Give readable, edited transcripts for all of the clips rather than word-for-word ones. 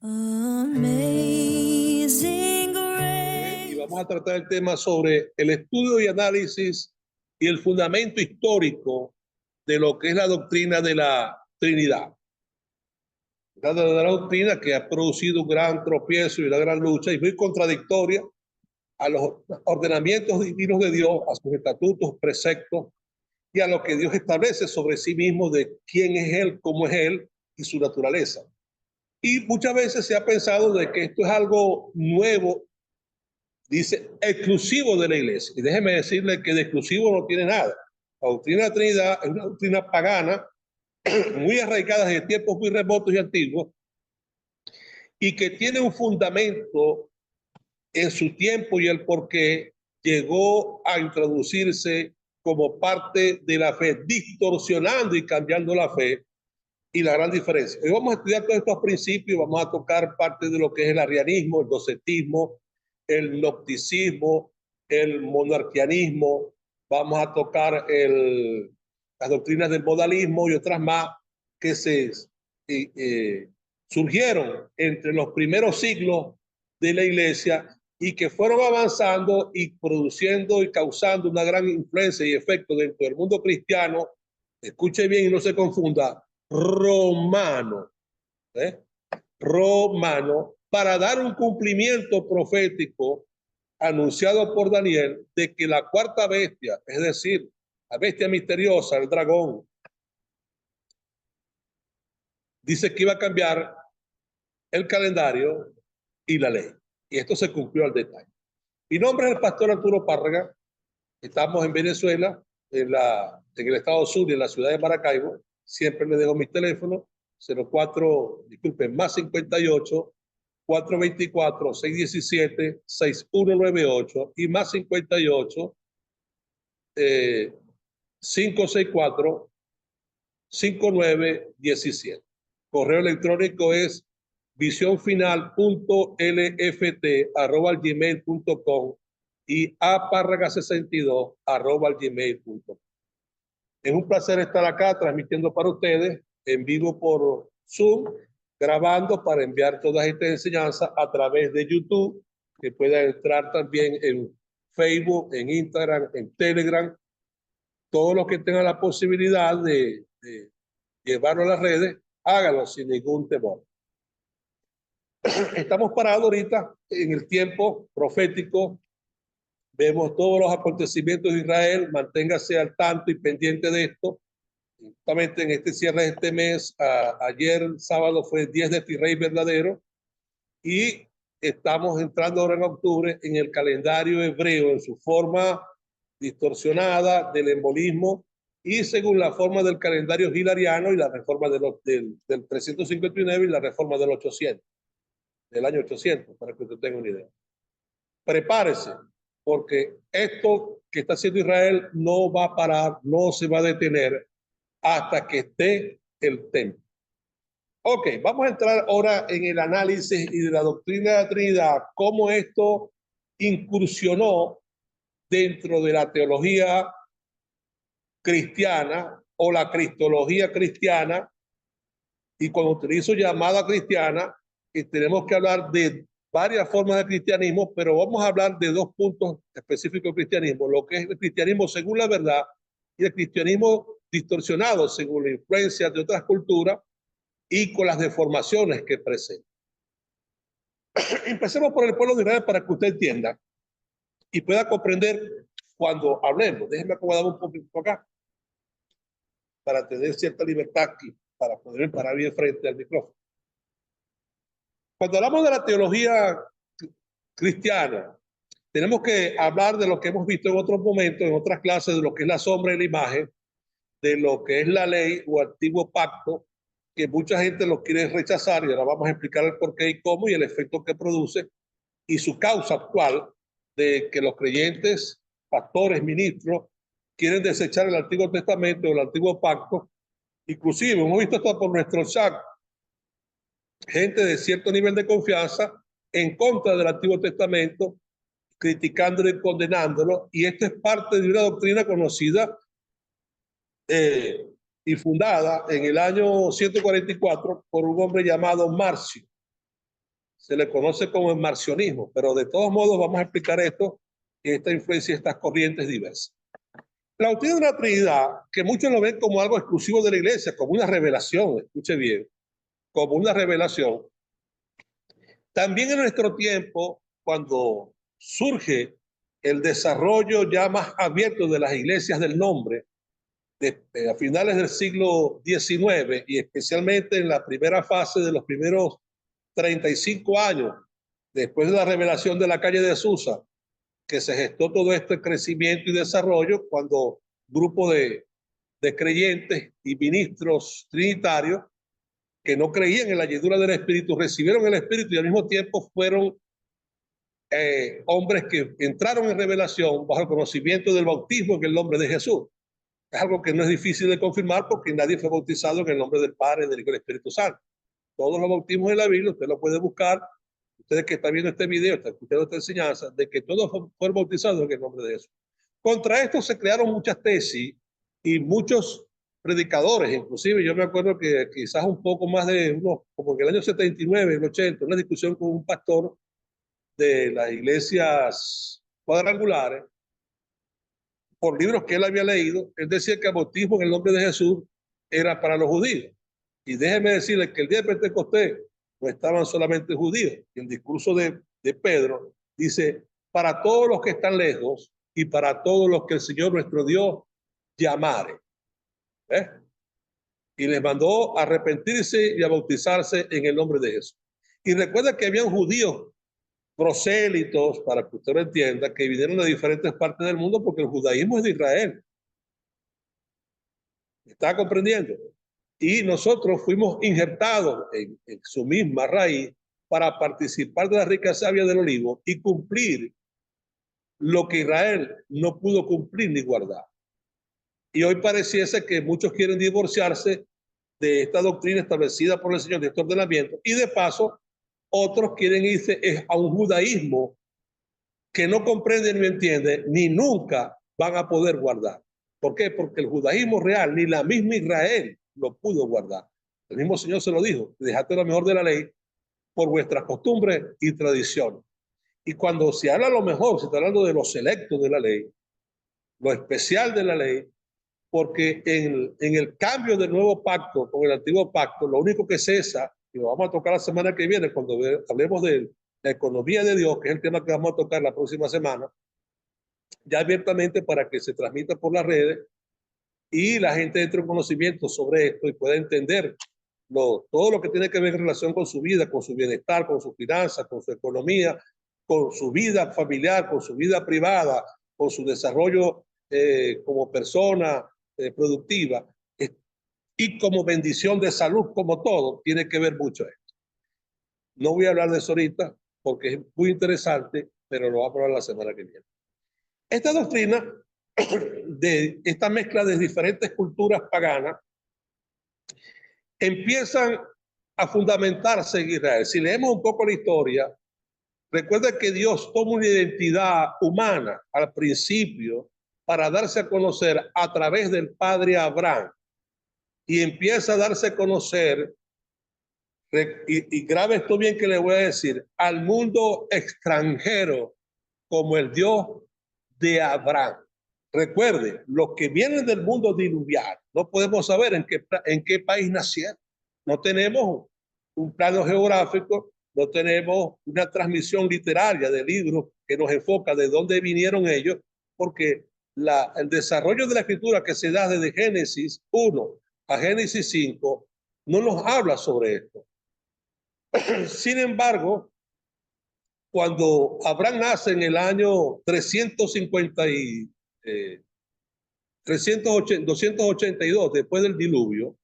Amazing Y grace. vamos a tratar el tema sobre el estudio y análisis y el fundamento histórico de lo que es la doctrina de la Trinidad. La doctrina que ha producido un gran tropiezo y una gran lucha y muy contradictoria a los ordenamientos divinos de Dios, a sus estatutos, preceptos y a lo que Dios establece sobre sí mismo de quién es Él, cómo es Él y su naturaleza. Y muchas veces se ha pensado de que esto es algo nuevo, dice, exclusivo de la iglesia. Y déjeme decirle que de exclusivo no tiene nada. La doctrina de la Trinidad es una doctrina pagana, muy arraigada desde tiempos muy remotos y antiguos, y que tiene un fundamento en su tiempo y el por qué llegó a introducirse como parte de la fe, distorsionando y cambiando la fe y la gran diferencia. Hoy vamos a estudiar todos estos principios, vamos a tocar parte de lo que es el arrianismo, el docetismo, el gnosticismo, el monarquianismo, vamos a tocar las doctrinas del modalismo y otras más que surgieron entre los primeros siglos de la iglesia y que fueron avanzando y produciendo y causando una gran influencia y efecto dentro del mundo cristiano. Escuche bien y no se confunda, romano, ¿eh? Romano, para dar un cumplimiento profético anunciado por Daniel de que la cuarta bestia, es decir, la bestia misteriosa, el dragón, dice que iba a cambiar el calendario y la ley. Y esto se cumplió al detalle. Mi nombre es el pastor Arturo Párraga. Estamos en Venezuela, en el estado sur, en la ciudad de Maracaibo. Siempre le dejo mis teléfonos, 04, disculpen, más 58 424 617 6198 y más 58 564 5917. Correo electrónico es visionfinal.lft@gmail.com y aparraga62@gmail.com. Es un placer estar acá transmitiendo para ustedes en vivo por Zoom, grabando para enviar todas estas enseñanzas a través de YouTube, que puedan entrar también en Facebook, en Instagram, en Telegram. Todos los que tengan la posibilidad de llevarlo a las redes, háganlo sin ningún temor. Estamos parados ahorita en el tiempo profético. Vemos todos los acontecimientos de Israel. Manténgase al tanto y pendiente de esto. Justamente en este cierre de este mes, ayer sábado fue 10 de Tirrey verdadero y estamos entrando ahora en octubre en el calendario hebreo en su forma distorsionada del embolismo y según la forma del calendario gilariano y la reforma del 359 y la reforma del 800, del año 800, para que usted tenga una idea. Prepárese, porque esto que está haciendo Israel no va a parar, no se va a detener hasta que esté el templo. Ok, vamos a entrar ahora en el análisis y de la doctrina de la Trinidad, cómo esto incursionó dentro de la teología cristiana o la cristología cristiana. Y cuando utilizo llamada cristiana, tenemos que hablar de varias formas de cristianismo, pero vamos a hablar de dos puntos específicos del cristianismo, lo que es el cristianismo según la verdad y el cristianismo distorsionado según la influencia de otras culturas y con las deformaciones que presenta. Empecemos por el pueblo de Israel para que usted entienda y pueda comprender cuando hablemos. Déjenme acomodar un poquito acá para tener cierta libertad aquí, para poder parar bien frente al micrófono. Cuando hablamos de la teología cristiana, tenemos que hablar de lo que hemos visto en otros momentos, en otras clases, de lo que es la sombra y la imagen, de lo que es la ley o antiguo pacto, que mucha gente lo quiere rechazar y ahora vamos a explicar el por qué y cómo y el efecto que produce y su causa actual de que los creyentes, pastores, ministros, quieren desechar el Antiguo Testamento o el Antiguo Pacto. Inclusive hemos visto esto por nuestro chat, gente de cierto nivel de confianza en contra del Antiguo Testamento, criticándolo y condenándolo, y esto es parte de una doctrina conocida y fundada en el año 144 por un hombre llamado Marcio. se le conoce como el marcionismo, pero de todos modos vamos a explicar esto, esta influencia y estas corrientes diversas. La doctrina de la Trinidad, que muchos lo ven como algo exclusivo de la iglesia, como una revelación, escuche bien, como una revelación. También en nuestro tiempo, cuando surge el desarrollo ya más abierto de las iglesias del nombre, a finales del siglo XIX y especialmente en la primera fase de los primeros 35 años, después de la revelación de la calle de Azusa, que se gestó todo este crecimiento y desarrollo cuando grupo de creyentes y ministros trinitarios que no creían en la llenura del Espíritu recibieron el Espíritu y al mismo tiempo fueron hombres que entraron en revelación bajo el conocimiento del bautismo en el nombre de Jesús. Es algo que no es difícil de confirmar porque nadie fue bautizado en el nombre del Padre, del Hijo y del Espíritu Santo. Todos los bautismos de la Biblia, usted lo puede buscar, ustedes que están viendo este video, están escuchando esta enseñanza, de que todos fueron bautizados en el nombre de Jesús. Contra esto se crearon muchas tesis y muchos predicadores, inclusive yo me acuerdo que quizás un poco más de unos, como en el año 79, el 80, una discusión con un pastor de las iglesias cuadrangulares, por libros que él había leído, él decía que el bautismo en el nombre de Jesús era para los judíos. Y déjeme decirles que el día de Pentecostés no estaban solamente judíos. El discurso de Pedro dice, para todos los que están lejos y para todos los que el Señor nuestro Dios llamare. ¿Eh? Y les mandó a arrepentirse y a bautizarse en el nombre de Jesús. Y recuerda que habían judíos prosélitos, para que usted lo entienda, que vinieron de diferentes partes del mundo porque el judaísmo es de Israel. ¿Está comprendiendo? Y nosotros fuimos injertados en su misma raíz para participar de la rica savia del olivo y cumplir lo que Israel no pudo cumplir ni guardar. Y hoy pareciese que muchos quieren divorciarse de esta doctrina establecida por el Señor de este ordenamiento y de paso otros quieren irse a un judaísmo que no comprenden ni entienden ni nunca van a poder guardar. ¿Por qué? Porque el judaísmo real ni la misma Israel lo pudo guardar. El mismo Señor se lo dijo, dejate lo mejor de la ley por vuestras costumbres y tradiciones. Y cuando se habla lo mejor, se está hablando de lo selecto de la ley, lo especial de la ley, porque en el cambio del nuevo pacto con el antiguo pacto, lo único que cesa, y lo vamos a tocar la semana que viene cuando hablemos de la economía de Dios, que es el tema que vamos a tocar la próxima semana, ya abiertamente para que se transmita por las redes y la gente entre en conocimiento sobre esto y pueda entender todo lo que tiene que ver en relación con su vida, con su bienestar, con sus finanzas, con su economía, con su vida familiar, con su vida privada, con su desarrollo como persona productiva y como bendición de salud, como todo, tiene que ver mucho esto. No voy a hablar de eso ahorita porque es muy interesante, pero lo vamos a hablar la semana que viene. Esta doctrina de esta mezcla de diferentes culturas paganas empiezan a fundamentarse en Israel. Si leemos un poco la historia, recuerda que Dios toma una identidad humana al principio para darse a conocer a través del padre Abraham y empieza a darse a conocer, y grave esto bien que le voy a decir, al mundo extranjero como el Dios de Abraham. Recuerde, los que vienen del mundo diluvial, no podemos saber en qué país nacieron. No tenemos un plano geográfico, no tenemos una transmisión literaria de libros que nos enfoca de dónde vinieron ellos, porque el desarrollo de la escritura que se da desde Génesis 1 a Génesis 5 no nos habla sobre esto. Sin embargo, cuando Abraham nace en el año 282 después del diluvio,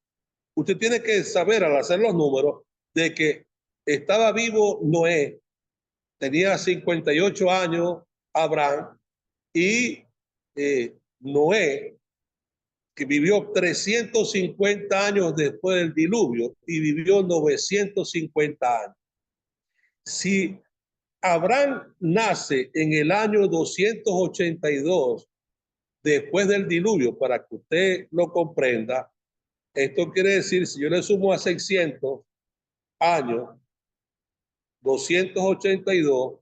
usted tiene que saber al hacer los números de que estaba vivo Noé, tenía 58 años Abraham y Noé, que vivió 350 años después del diluvio y vivió 950 años. Si Abraham nace en el año 282 después del diluvio, para que usted lo comprenda, esto quiere decir, si yo le sumo a 600 años, 282,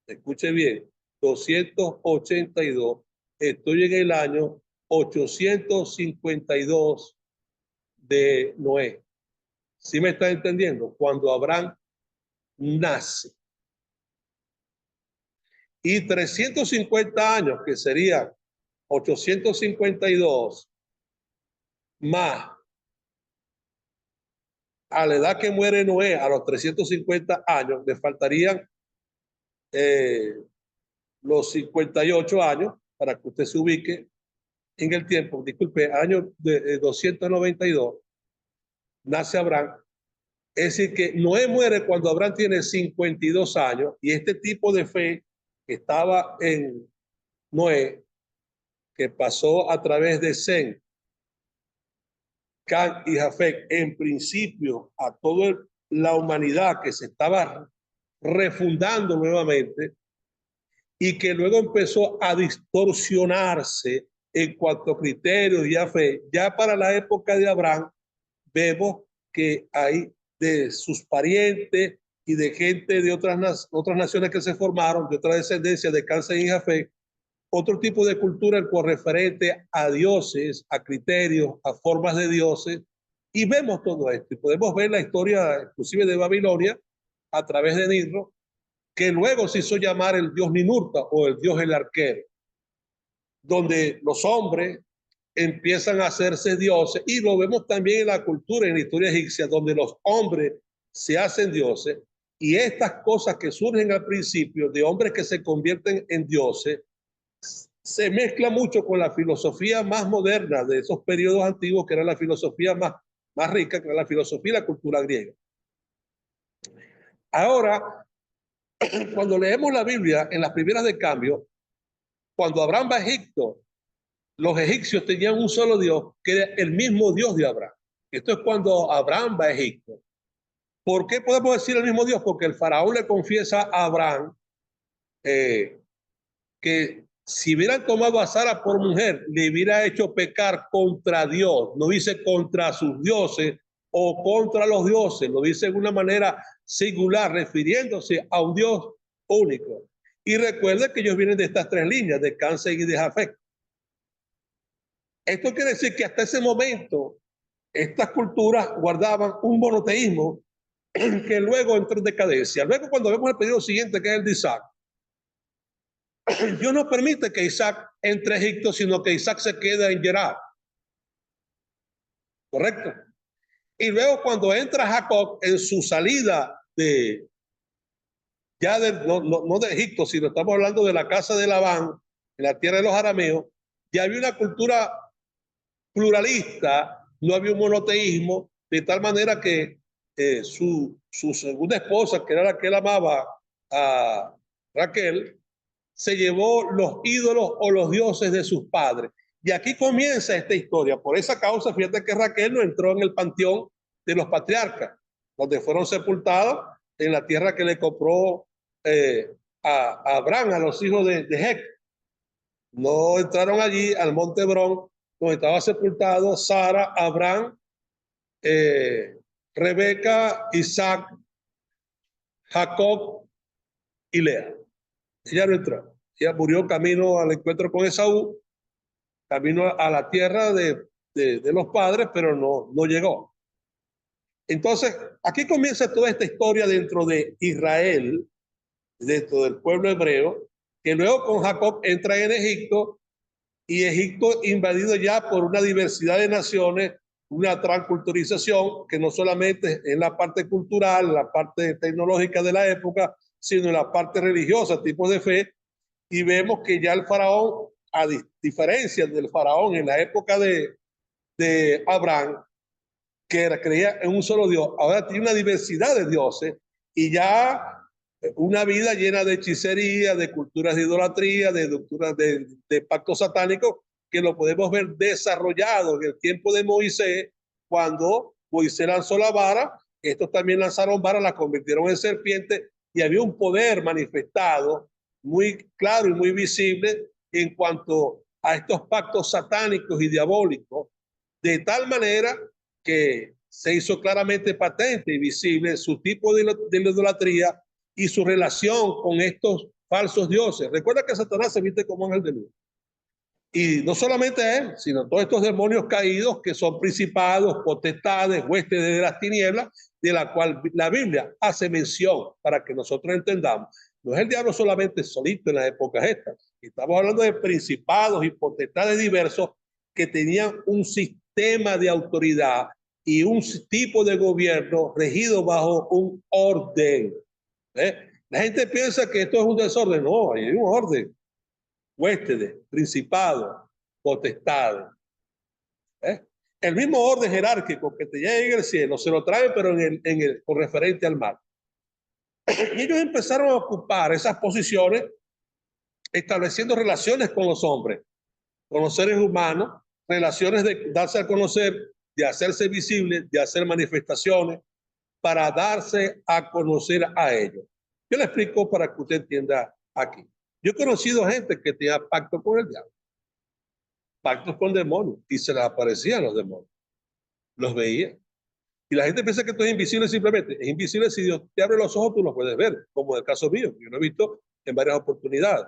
escuche bien, 282, estoy en el año 852 de Noé. ¿Sí me está entendiendo? Cuando Abraham nace. Y 350 años, que serían 852 más a la edad que muere Noé, a los 350 años, le faltarían los 58 años, para que usted se ubique en el tiempo. Disculpe, año de 292, nace Abraham. Es decir, que Noé muere cuando Abraham tiene 52 años, y este tipo de fe que estaba en Noé, que pasó a través de Sem, Can y Jafet, en principio a toda la humanidad que se estaba refundando nuevamente, y que luego empezó a distorsionarse en cuanto a criterios y a fe. Ya para la época de Abraham vemos que hay de sus parientes y de gente de otras naciones que se formaron, de otra descendencia de Cáncer y Jafet, otro tipo de cultura con referente a dioses, a criterios, a formas de dioses, y vemos todo esto. Y podemos ver la historia inclusive de Babilonia a través de Nirro, que luego se hizo llamar el dios Ninurta o el dios el arquero, donde los hombres empiezan a hacerse dioses, y lo vemos también en la cultura, en la historia egipcia, donde los hombres se hacen dioses, y estas cosas que surgen al principio de hombres que se convierten en dioses, se mezcla mucho con la filosofía más moderna de esos periodos antiguos, que era la filosofía más rica, que era la filosofía y la cultura griega. Ahora, cuando leemos la Biblia en las primeras de cambio, cuando Abraham va a Egipto, los egipcios tenían un solo Dios, que era el mismo Dios de Abraham. Esto es cuando Abraham va a Egipto. ¿Por qué podemos decir el mismo Dios? Porque el faraón le confiesa a Abraham que si hubieran tomado a Sara por mujer, le hubiera hecho pecar contra Dios. No dice contra sus dioses o contra los dioses, lo dice de una manera singular, refiriéndose a un Dios único. Y recuerde que ellos vienen de estas tres líneas, de Cáncer y de Jafet. Esto quiere decir que hasta ese momento estas culturas guardaban un monoteísmo que luego entró en decadencia. Luego, cuando vemos el periodo siguiente, que es el de Isaac, Dios no permite que Isaac entre a Egipto, sino que Isaac se queda en Gerar. ¿Correcto? Y luego cuando entra Jacob en su salida de, ya de, no de Egipto, sino estamos hablando de la casa de Labán, en la tierra de los arameos, ya había una cultura pluralista, no había un monoteísmo, de tal manera que su segunda esposa, que era la que él amaba, a Raquel, se llevó los ídolos o los dioses de sus padres. Y aquí comienza esta historia. Por esa causa, fíjate que Raquel no entró en el panteón de los patriarcas, donde fueron sepultados en la tierra que le compró a Abraham, a los hijos de Hec. No entraron allí al monte Hebrón, donde estaba sepultado Sara, Abraham, Rebeca, Isaac, Jacob y Lea. Ella no entró. Ella murió camino al encuentro con Esaú, camino a la tierra de los padres, pero no llegó. Entonces, aquí comienza toda esta historia dentro de Israel, dentro del pueblo hebreo, que luego con Jacob entra en Egipto, y Egipto invadido ya por una diversidad de naciones, una transculturización que no solamente es la parte cultural, la parte tecnológica de la época, sino en la parte religiosa, tipos de fe, y vemos que ya el faraón, a diferencia del faraón en la época de Abraham, que creía en un solo Dios, ahora tiene una diversidad de dioses, y ya una vida llena de hechicería, de culturas de idolatría, de doctrinas de pactos satánicos, que lo podemos ver desarrollado en el tiempo de Moisés, cuando Moisés lanzó la vara, estos también lanzaron vara, la convirtieron en serpiente, y había un poder manifestado muy claro y muy visible en cuanto a estos pactos satánicos y diabólicos, de tal manera que se hizo claramente patente y visible su tipo de idolatría, y su relación con estos falsos dioses. Recuerda que Satanás se viste como ángel de luz. Y no solamente él, sino todos estos demonios caídos que son principados, potestades, huestes de las tinieblas, de la cual la Biblia hace mención para que nosotros entendamos. No es el diablo solamente solito en las épocas estas. Estamos hablando de principados y potestades diversos que tenían un sistema de autoridad y un tipo de gobierno regido bajo un orden. La gente piensa que esto es un desorden. No, hay un orden. Huestes, principados, potestades. El mismo orden jerárquico que te llega en el cielo se lo trae, pero con referente al mal. Y ellos empezaron a ocupar esas posiciones estableciendo relaciones con los hombres, con los seres humanos, relaciones de darse a conocer, de hacerse visible, de hacer manifestaciones para darse a conocer a ellos. Yo le explico para que usted entienda aquí. Yo he conocido gente que tenía pacto con el diablo, pactos con demonios, y se les aparecían los demonios, los veía. Y la gente piensa que esto es invisible simplemente. Es invisible si Dios te abre los ojos, tú lo puedes ver, como en el caso mío, que yo lo he visto en varias oportunidades.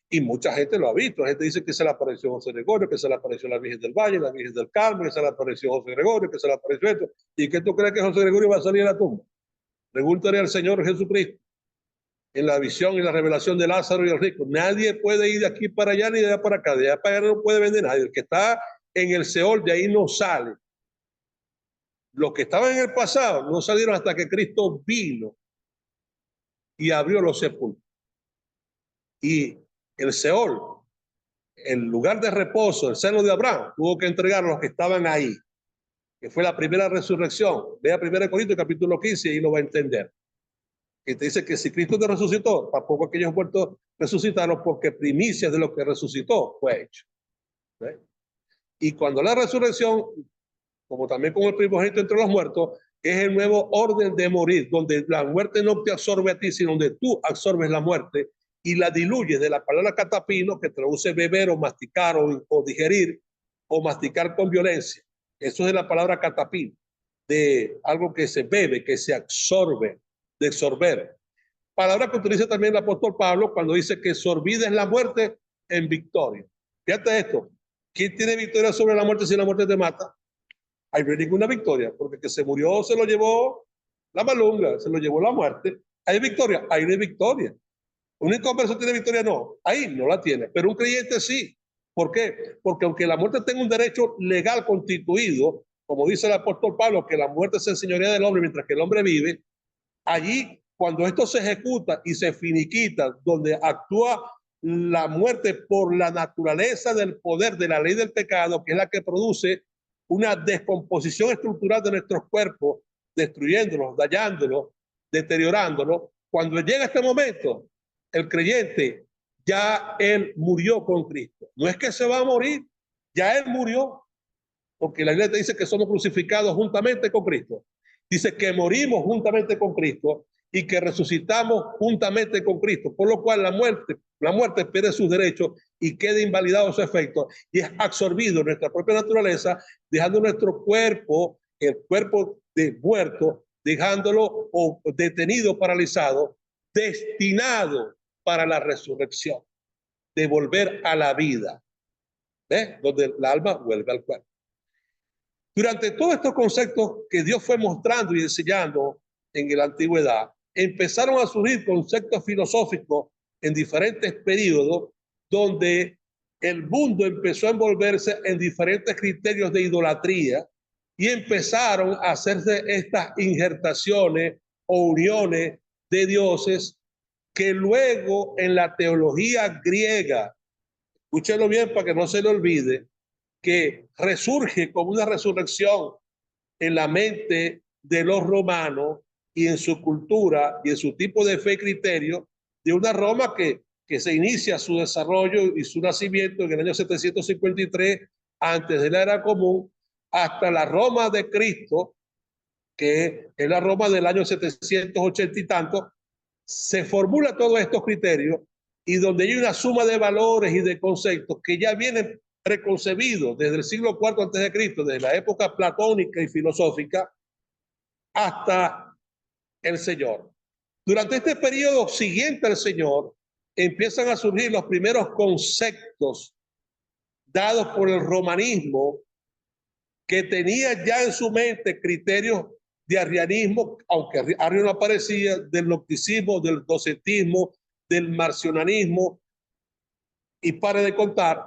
Y mucha gente lo ha visto. La gente dice que se le apareció José Gregorio, que se le apareció la Virgen del Valle, la Virgen del Carmen, que se le apareció José Gregorio, que se le apareció esto. ¿Y qué tú crees que José Gregorio va a salir de la tumba? Pregúntale al Señor Jesucristo en la visión y la revelación de Lázaro y el rico. Nadie puede ir de aquí para allá ni de allá para acá. De allá para allá no puede vender nadie. El que está en el Seol, de ahí no sale. Los que estaban en el pasado no salieron hasta que Cristo vino y abrió los sepulcros. Y el Seol, el lugar de reposo, el seno de Abraham, tuvo que entregar a los que estaban ahí, que fue la primera resurrección. Vea 1 Corintios capítulo 15 y lo va a entender. Que te dice que si Cristo te resucitó, tampoco aquellos muertos resucitaron, porque primicias de lo que resucitó fue hecho. ¿Ve? Y cuando la resurrección, como también como el primogénito entre los muertos, es el nuevo orden de morir, donde la muerte no te absorbe a ti, sino donde tú absorbes la muerte y la diluyes, de la palabra catapino, que traduce beber o masticar o digerir o masticar con violencia. Eso es de la palabra catapino, de algo que se bebe, que se absorbe, de absorber. Palabra que utiliza también el apóstol Pablo cuando dice que sorbida es la muerte en victoria. Fíjate esto, ¿quién tiene victoria sobre la muerte si la muerte te mata? Ahí no hay ninguna victoria, porque el que se murió se lo llevó la malunga, se lo llevó la muerte. ¿Hay victoria? Ahí no hay victoria. ¿Un inconverso tiene victoria? No, ahí no la tiene, pero un creyente sí. ¿Por qué? Porque aunque la muerte tenga un derecho legal constituido, como dice el apóstol Pablo, que la muerte es el señoría del hombre mientras que el hombre vive, allí cuando esto se ejecuta y se finiquita, donde actúa la muerte por la naturaleza del poder de la ley del pecado, que es la que produce una descomposición estructural de nuestros cuerpos, destruyéndolos, dañándolos, deteriorándolos. Cuando llega este momento, el creyente ya él murió con Cristo. No es que se va a morir, ya él murió, porque la Biblia te dice que somos crucificados juntamente con Cristo. Dice que morimos juntamente con Cristo y que resucitamos juntamente con Cristo, por lo cual la muerte pierde sus derechos y queda invalidado su efecto y es absorbido en nuestra propia naturaleza, dejando nuestro cuerpo, el cuerpo de muerto, dejándolo o detenido, paralizado, destinado para la resurrección, de volver a la vida, donde el alma vuelve al cuerpo. Durante todos estos conceptos que Dios fue mostrando y enseñando en la antigüedad, empezaron a surgir conceptos filosóficos en diferentes periodos donde el mundo empezó a envolverse en diferentes criterios de idolatría y empezaron a hacerse estas injertaciones o uniones de dioses que luego en la teología griega, escúchelo bien para que no se le olvide, que resurge como una resurrección en la mente de los romanos y en su cultura y en su tipo de fe y criterio de una Roma que se inicia su desarrollo y su nacimiento en el año 753 antes de la era común hasta la Roma de Cristo, que es la Roma del año 780 y tanto. Se formula todos estos criterios y donde hay una suma de valores y de conceptos que ya vienen preconcebidos desde el siglo IV antes de Cristo, desde la época platónica y filosófica hasta el Señor. Durante este periodo siguiente al Señor, empiezan a surgir los primeros conceptos dados por el romanismo, que tenía ya en su mente criterios de arrianismo, aunque Arrio no aparecía, del gnosticismo, del docetismo, del marcionanismo, y pare de contar.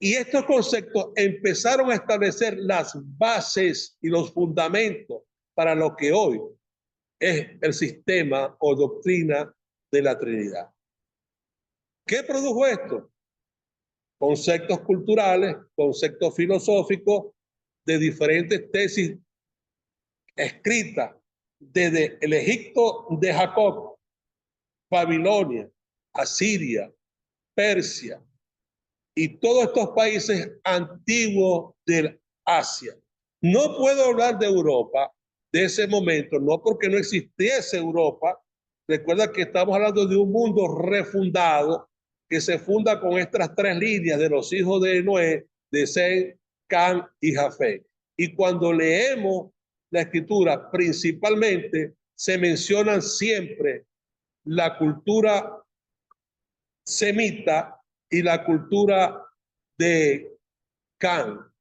Y estos conceptos empezaron a establecer las bases y los fundamentos para lo que hoy es el sistema o doctrina de la Trinidad. ¿Qué produjo esto? Conceptos culturales, conceptos filosóficos de diferentes tesis escritas desde el Egipto de Jacob, Babilonia, Asiria, Persia y todos estos países antiguos del Asia. No puedo hablar de Europa de ese momento, no porque no existiese Europa. Recuerda que estamos hablando de un mundo refundado que se funda con estas tres líneas de los hijos de Noé, de Sem, Cam y Jafet. Y cuando leemos la escritura, principalmente se mencionan siempre la cultura semita y la cultura de Cam,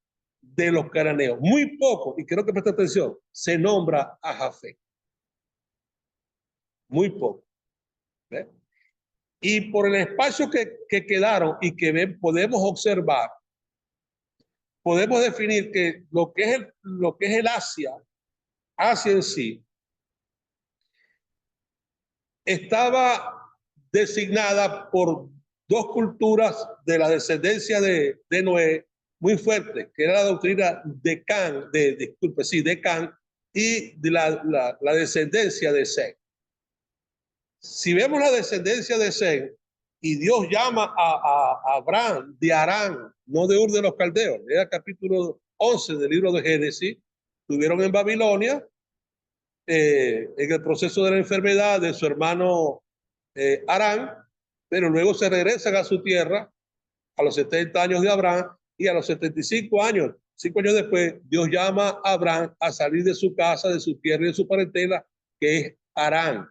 de los cananeos. Muy poco, y quiero que preste atención, se nombra a Jafet. Muy poco. ¿Ve? Y por el espacio que quedaron y que podemos observar, podemos definir que lo que es el Asia, Asia en sí, estaba designada por dos culturas de la descendencia de Noé muy fuertes, que era la doctrina de Cam, de Cam, y de la descendencia de Sem. Si vemos la descendencia de Sem, y Dios llama a Abraham de Harán, no de Ur de los Caldeos, era el capítulo 11 del libro de Génesis, estuvieron en Babilonia, en el proceso de la enfermedad de su hermano Harán, pero luego se regresan a su tierra a los 70 años de Abraham, y a los 75 años, 5 años después, Dios llama a Abraham a salir de su casa, de su tierra y de su parentela, que es Harán.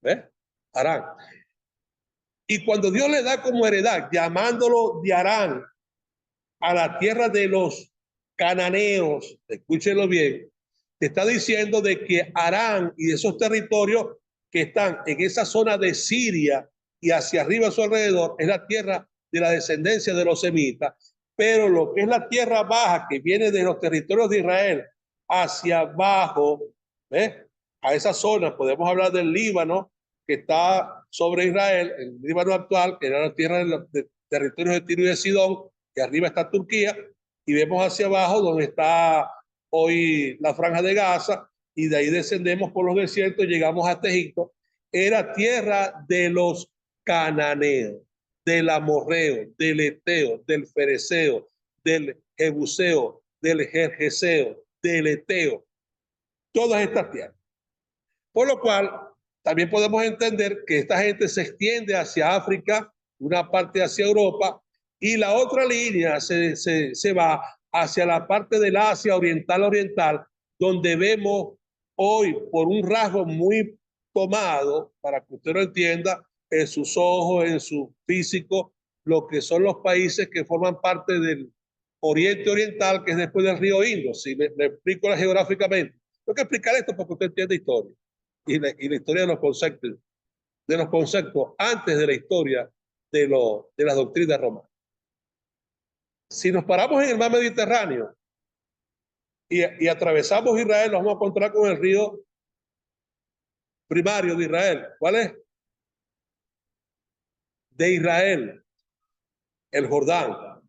¿Ves? Harán. Y cuando Dios le da como heredad, llamándolo de Harán a la tierra de los cananeos, escúchenlo bien, te está diciendo de que Harán y esos territorios que están en esa zona de Siria y hacia arriba a su alrededor es la tierra de la descendencia de los semitas, pero lo que es la tierra baja que viene de los territorios de Israel hacia abajo, ¿ves? A esa zona podemos hablar del Líbano, que está sobre Israel, el Líbano actual, que era la tierra de territorios de Tiro y de Sidón, que arriba está Turquía, y vemos hacia abajo donde está hoy la franja de Gaza, y de ahí descendemos por los desiertos y llegamos hasta Egipto. Era tierra de los cananeos, del amorreo, del eteo, del fereceo, del jebuseo, del gergeseo, del eteo, todas estas tierras. Por lo cual, también podemos entender que esta gente se extiende hacia África, una parte hacia Europa, y la otra línea se va hacia la parte del Asia oriental, donde vemos hoy, por un rasgo muy tomado, para que usted lo entienda, en sus ojos, en su físico, lo que son los países que forman parte del Oriente Oriental, que es después del río Indo. Si le explico geográficamente, tengo que explicar esto para que usted entienda historia y la historia de los conceptos antes de la historia de la doctrina romana. Si nos paramos en el mar Mediterráneo y atravesamos Israel, nos vamos a encontrar con el río primario de Israel. ¿Cuál es? De Israel, el Jordán.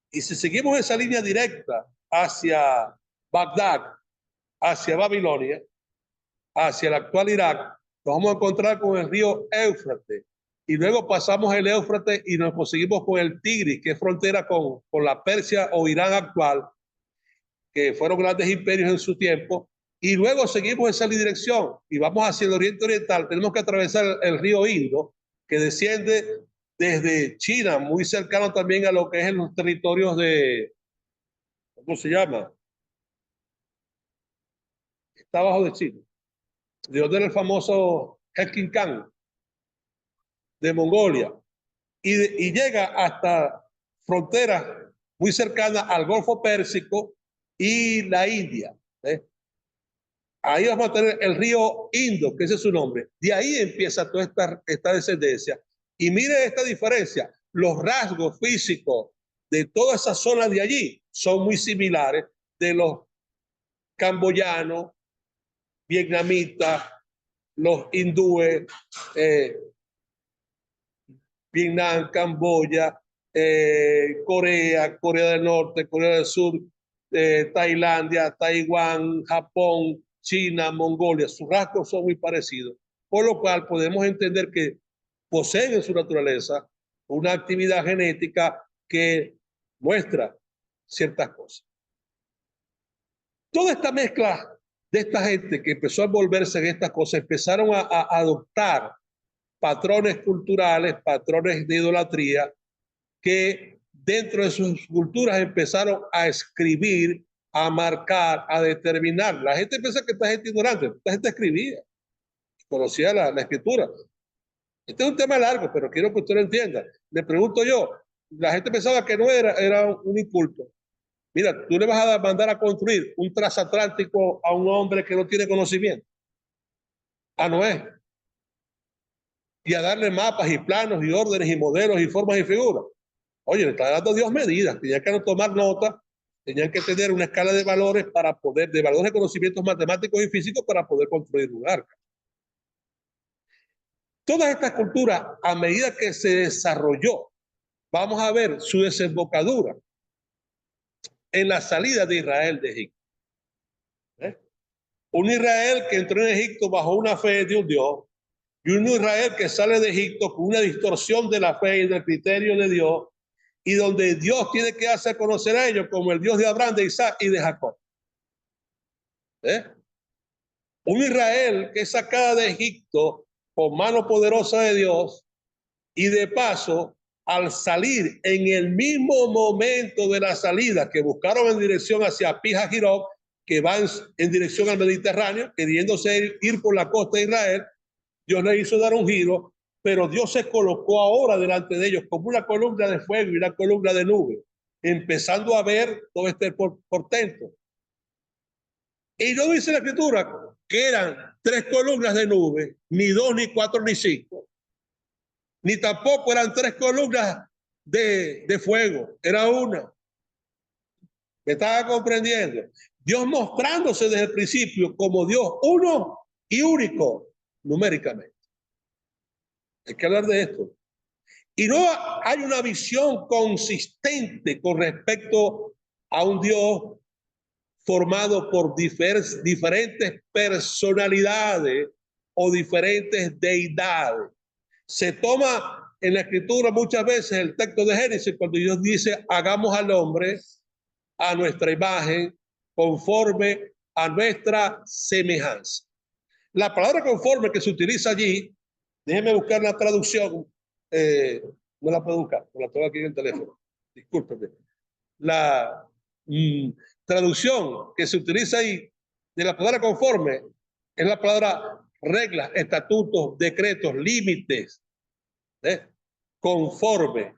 Y si seguimos esa línea directa hacia Bagdad, hacia Babilonia, hacia el actual Irak, nos vamos a encontrar con el río Éufrates. Y luego pasamos el Éufrates y nos conseguimos con el Tigris, que es frontera con la Persia o Irán actual, que fueron grandes imperios en su tiempo. Y luego seguimos esa dirección y vamos hacia el Oriente Oriental. Tenemos que atravesar el río Indo, que desciende desde China, muy cercano también a lo que es en los territorios de, ¿cómo se llama? Está abajo de China. dios del famoso Genghis Khan de Mongolia, y llega hasta fronteras muy cercanas al Golfo Pérsico y la India. ¿Eh? Ahí vamos a tener el río Indo, que ese es su nombre. De ahí empieza toda esta descendencia. Y mire esta diferencia. Los rasgos físicos de toda esa zona de allí son muy similares de los camboyanos, vietnamitas, los hindúes, Vietnam, Camboya, Corea, Corea del Norte, Corea del Sur, Tailandia, Taiwán, Japón, China, Mongolia. Sus rasgos son muy parecidos, por lo cual podemos entender que poseen en su naturaleza una actividad genética que muestra ciertas cosas. Toda esta mezcla de esta gente que empezó a envolverse en estas cosas, empezaron a adoptar patrones culturales, patrones de idolatría, que dentro de sus culturas empezaron a escribir, a marcar, a determinar. La gente piensa que esta gente ignorante, esta gente escribía, conocía la escritura. Este es un tema largo, pero quiero que usted lo entienda. Le pregunto yo, la gente pensaba que no era un inculto. Mira, tú le vas a mandar a construir un transatlántico a un hombre que no tiene conocimiento, a Noé, y a darle mapas y planos y órdenes y modelos y formas y figuras. Oye, le está dando Dios medidas, tenían que tomar nota, tenían que tener una escala de valores para poder, de valores de conocimientos matemáticos y físicos para poder construir un arca. Todas estas culturas, a medida que se desarrolló, vamos a ver su desembocadura en la salida de Israel de Egipto. ¿Eh? Un Israel que entró en Egipto bajo una fe de un Dios, y un Israel que sale de Egipto con una distorsión de la fe y del criterio de Dios, y donde Dios tiene que hacer conocer a ellos como el Dios de Abraham, de Isaac y de Jacob. ¿Eh? Un Israel que es sacada de Egipto con mano poderosa de Dios, y de paso, al salir en el mismo momento de la salida que buscaron en dirección hacia Pijajirot, que van en dirección al Mediterráneo, queriéndose ir por la costa de Israel, Dios le hizo dar un giro, pero Dios se colocó ahora delante de ellos como una columna de fuego y una columna de nube, empezando a ver todo este portento. Y no dice la escritura que eran 3 columnas de nube, ni 2, ni 4, ni 5, ni tampoco eran 3 columnas de fuego, era una. ¿Me estaba comprendiendo? Dios mostrándose desde el principio como Dios uno y único numéricamente. Hay que hablar de esto. Y no hay una visión consistente con respecto a un Dios formado por diferentes personalidades o diferentes deidades. Se toma en la escritura muchas veces el texto de Génesis cuando Dios dice hagamos al hombre a nuestra imagen conforme a nuestra semejanza. La palabra conforme que se utiliza allí, déjeme buscar la traducción, no la puedo buscar, no la tengo aquí en el teléfono, discúlpeme. La traducción que se utiliza ahí de la palabra conforme es la palabra reglas, estatutos, decretos, límites, conforme,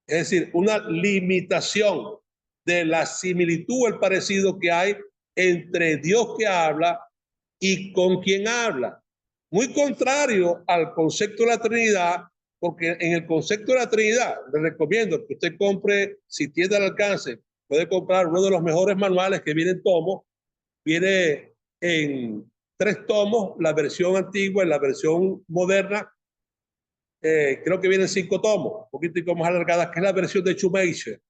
es decir, una limitación de la similitud o el parecido que hay entre Dios que habla y con quien habla. Muy contrario al concepto de la Trinidad, porque en el concepto de la Trinidad, le recomiendo que usted compre, si tiene al alcance, puede comprar uno de los mejores manuales que viene en tomos, viene en 3 tomos, la versión antigua y la versión moderna, creo que vienen 5 tomos, un poquito más alargadas, que es la versión de Schumacher,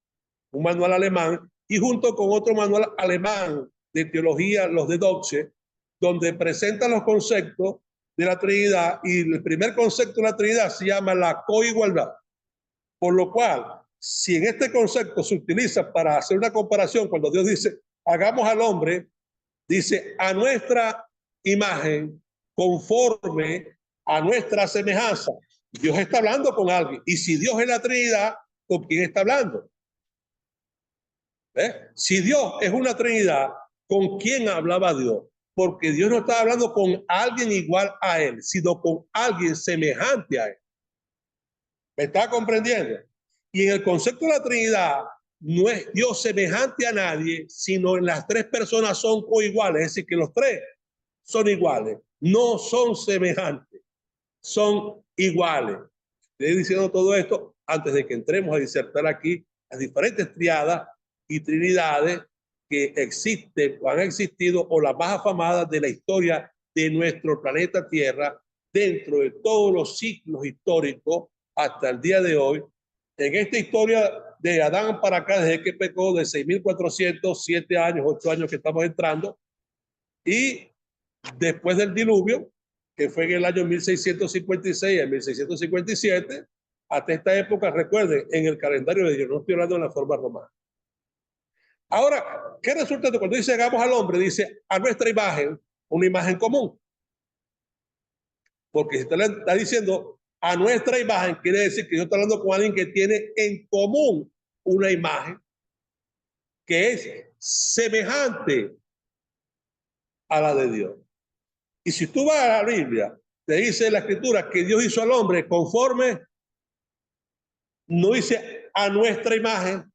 un manual alemán, y junto con otro manual alemán de teología, los de Doxe, donde presentan los conceptos de la Trinidad, y el primer concepto de la Trinidad se llama la coigualdad. Por lo cual, si en este concepto se utiliza para hacer una comparación, cuando Dios dice, hagamos al hombre, dice, a nuestra imagen, conforme a nuestra semejanza. Dios está hablando con alguien. Y si Dios es la Trinidad, ¿con quién está hablando? Si Dios es una Trinidad, ¿con quién hablaba Dios? porque Dios no estaba hablando con alguien igual a él, sino con alguien semejante a él. ¿Me está comprendiendo? Y en el concepto de la Trinidad, no es Dios semejante a nadie, sino en las tres personas son coiguales, es decir, que los tres son iguales, no son semejantes, son iguales. Estoy diciendo todo esto antes de que entremos a disertar aquí las diferentes triadas y trinidades que existen o han existido o las más afamadas de la historia de nuestro planeta Tierra dentro de todos los ciclos históricos hasta el día de hoy. En esta historia de Adán para acá, desde que pecó, de 6.400, 7 años, 8 años que estamos entrando, y después del diluvio, que fue en el año 1656 a 1657, hasta esta época, recuerden, en el calendario de Dios, no estoy hablando de la forma romana. Ahora, ¿qué resulta de cuando dice hagamos al hombre? Dice a nuestra imagen, una imagen común. Porque si usted le está diciendo a nuestra imagen, quiere decir que yo estoy hablando con alguien que tiene en común una imagen que es semejante a la de Dios. Y si tú vas a la Biblia, te dice la escritura que Dios hizo al hombre conforme, no dice a nuestra imagen,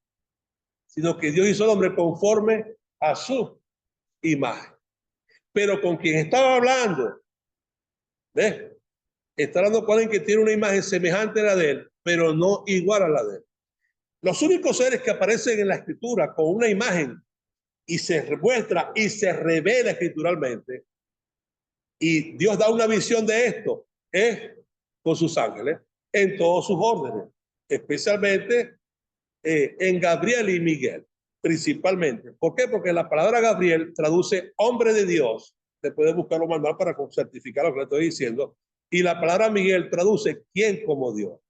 sino que Dios hizo al hombre conforme a su imagen. Pero con quien estaba hablando, ¿ves? Está hablando con alguien que tiene una imagen semejante a la de él, pero no igual a la de él. Los únicos seres que aparecen en la escritura con una imagen y se muestra y se revela escrituralmente, y Dios da una visión de esto, es con sus ángeles, en todos sus órdenes, especialmente en Gabriel y Miguel, principalmente. ¿Por qué? Porque la palabra Gabriel traduce hombre de Dios, te puedes buscarlo manual para certificar lo que le estoy diciendo, y la palabra Miguel traduce quién como Dios.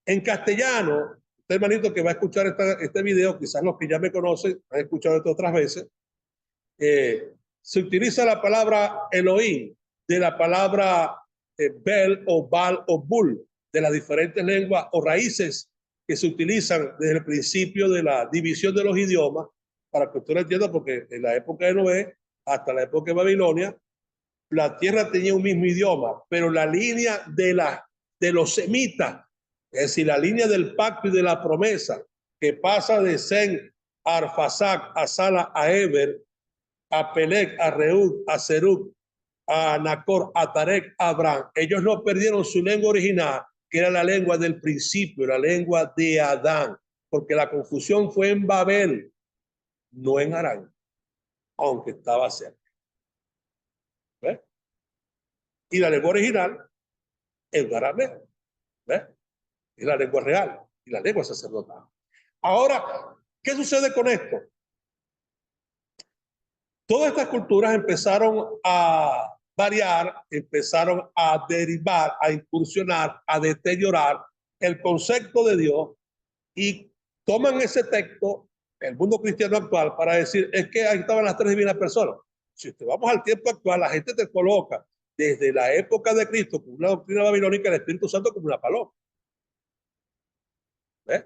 En castellano, usted hermanito que va a escuchar este video, quizás los que ya me conocen, han escuchado esto otras veces, se utiliza la palabra Elohim, de la palabra Bel o Bal o Bul, de las diferentes lenguas o raíces que se utilizan desde el principio de la división de los idiomas, para que usted lo entienda, porque en la época de Noé hasta la época de Babilonia, la tierra tenía un mismo idioma, pero la línea de los semitas, es decir, la línea del pacto y de la promesa, que pasa de Sem, a Arfasac, a Sala, a Eber, a Pelec, a Reúd, a Serug, a Nacor, a Tarek, a Abraham. Ellos no perdieron su lengua original, que era la lengua del principio, la lengua de Adán, porque la confusión fue en Babel, no en Harán, aunque estaba cerca. ¿Ves? Y la lengua original es arameo. ¿Ves? Es la lengua real y la lengua sacerdotal. Ahora, ¿qué sucede con esto? Todas estas culturas empezaron a variar, empezaron a derivar, a incursionar, a deteriorar el concepto de Dios y toman ese texto, el mundo cristiano actual, para decir, es que ahí estaban las tres divinas personas. Si te vamos al tiempo actual, la gente te coloca desde la época de Cristo con una doctrina babilónica el Espíritu Santo como una paloma. ¿Ves?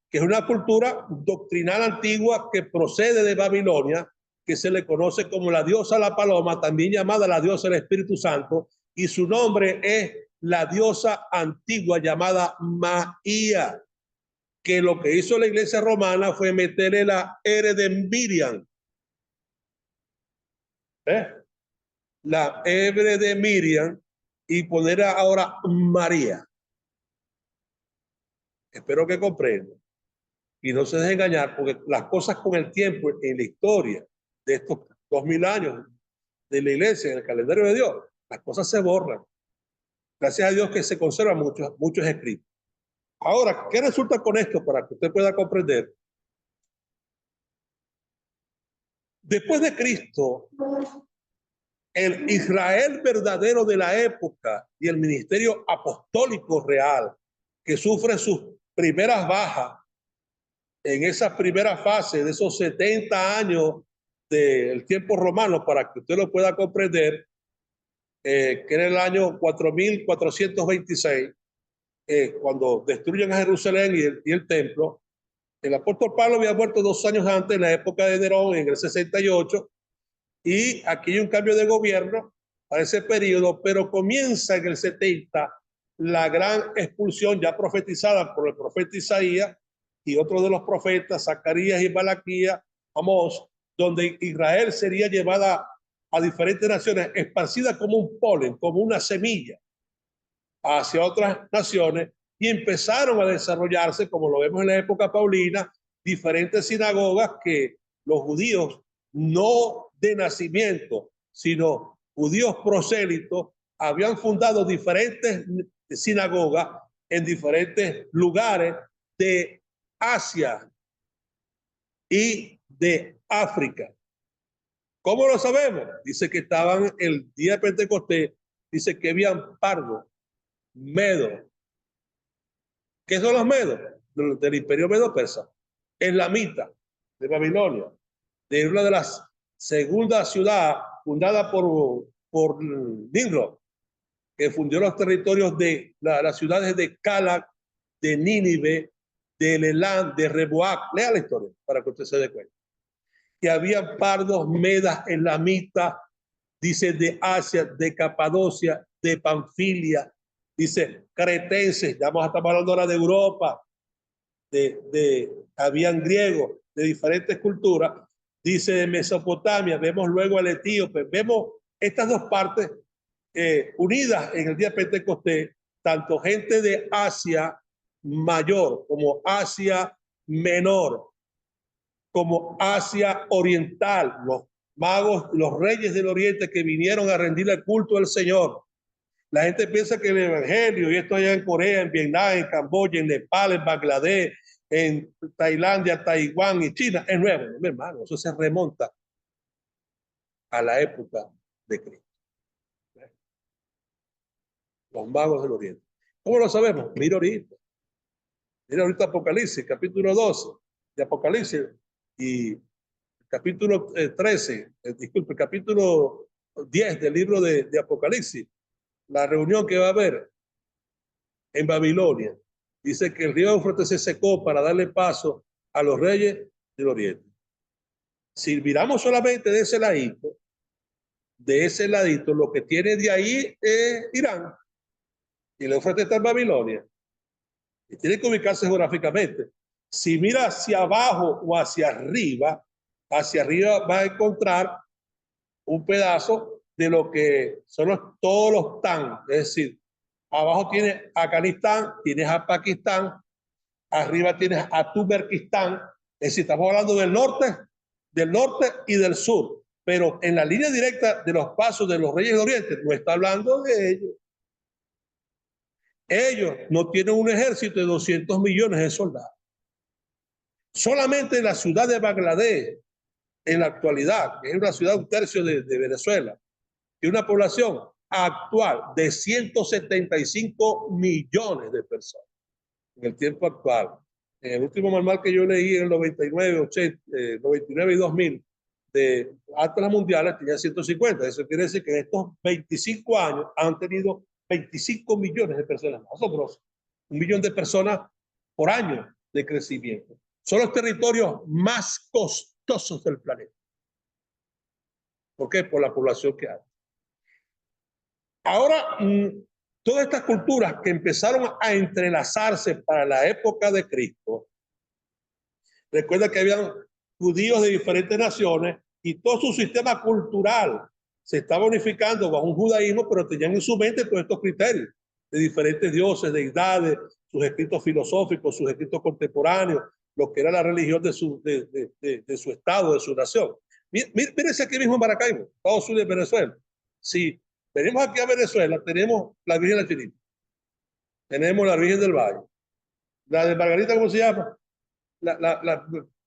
Que es una cultura doctrinal antigua que procede de Babilonia, que se le conoce como la diosa la paloma, también llamada la diosa del Espíritu Santo, y su nombre es la diosa antigua llamada Maía, que lo que hizo la iglesia romana fue meterle la R de Miriam. La R de Miriam y poner ahora María. Espero que comprendan y no se dejen engañar, porque las cosas con el tiempo en la historia de estos 2000 años de la iglesia, en el calendario de Dios, las cosas se borran. Gracias a Dios que se conservan muchos escritos. Ahora, ¿qué resulta con esto para que usted pueda comprender? Después de Cristo, el Israel verdadero de la época y el ministerio apostólico real, que sufre sus primeras bajas en esa primera fase de esos 70 años del tiempo romano, para que usted lo pueda comprender, que era el año 4426, cuando destruyen a Jerusalén y el templo. El apóstol Pablo había muerto 2 años antes, en la época de Nerón, en el 68, Y aquí hay un cambio de gobierno para ese periodo, pero comienza en el 70 la gran expulsión ya profetizada por el profeta Isaías y otros de los profetas, Zacarías y Malaquías, Amós, donde Israel sería llevada a diferentes naciones, esparcida como un polen, como una semilla, hacia otras naciones, y empezaron a desarrollarse, como lo vemos en la época paulina, diferentes sinagogas que los judíos no de nacimiento, sino judíos prosélitos, habían fundado diferentes sinagogas en diferentes lugares de Asia y de África. ¿Cómo lo sabemos? Dice que estaban el día de Pentecostés, dice que habían pardos, medos. ¿Qué son los medos? Del imperio medo-persa. Elamita, de Babilonia, de una de las segundas ciudades fundada por Nimrod, que fundió los territorios de las ciudades de Calac, de Nínive, de Elam, de Reboac. Lea la historia para que usted se dé cuenta. Que había pardos, medas, elamitas, dice de Asia, de Capadocia, de Panfilia, dice cretenses, ya estamos hablando ahora de Europa, habían griegos de diferentes culturas, dice de Mesopotamia, vemos luego al etíope, vemos estas dos partes unidas en el día de Pentecostés, tanto gente de Asia mayor como Asia menor, como Asia oriental, los magos, los reyes del oriente que vinieron a rendirle el culto al Señor. La gente piensa que el evangelio, y esto allá en Corea, en Vietnam, en Camboya, en Nepal, en Bangladesh, en Tailandia, Taiwán y China, es nuevo, mi hermano. Eso se remonta a la época de Cristo. Los magos del oriente. ¿Cómo lo sabemos? Mira ahorita Apocalipsis, capítulo 12 de Apocalipsis y capítulo 13, disculpe, capítulo 10 del libro de Apocalipsis. La reunión que va a haber en Babilonia. Dice que el río Éufrates se secó para darle paso a los reyes del oriente. Si miramos solamente de ese ladito, lo que tiene de ahí es Irán. Y el Éufrates está en Babilonia. Y tiene que ubicarse geográficamente. Si mira hacia abajo o hacia arriba va a encontrar un pedazo de lo que son todos los TAN, es decir, abajo tienes Afganistán, tienes a Pakistán, arriba tienes a Turkmenistán, es decir, estamos hablando del norte y del sur, pero en la línea directa de los pasos de los reyes del oriente no está hablando de ellos. Ellos no tienen un ejército de 200 millones de soldados. Solamente en la ciudad de Bangladesh, en la actualidad, que es una ciudad un tercio de Venezuela, tiene una población actual de 175 millones de personas en el tiempo actual. En el último manual que yo leí en el 99, 80, 99 y 2000 de Atlas Mundiales tenía 150. Eso quiere decir que en estos 25 años han tenido 25 millones de personas. Nosotros, 1 millón de personas por año de crecimiento. Son los territorios más costosos del planeta. ¿Por qué? Por la población que hay. Ahora, todas estas culturas que empezaron a entrelazarse para la época de Cristo, recuerda que habían judíos de diferentes naciones y todo su sistema cultural se estaba unificando bajo un judaísmo, pero tenían en su mente todos estos criterios de diferentes dioses, deidades, sus escritos filosóficos, sus escritos contemporáneos, lo que era la religión de su estado, de su nación. Mírense aquí mismo en Maracaibo, Estados Unidos, Venezuela. Si venimos aquí a Venezuela, tenemos la Virgen del Chinito, tenemos la Virgen del Valle, la de Margarita, ¿cómo se llama? La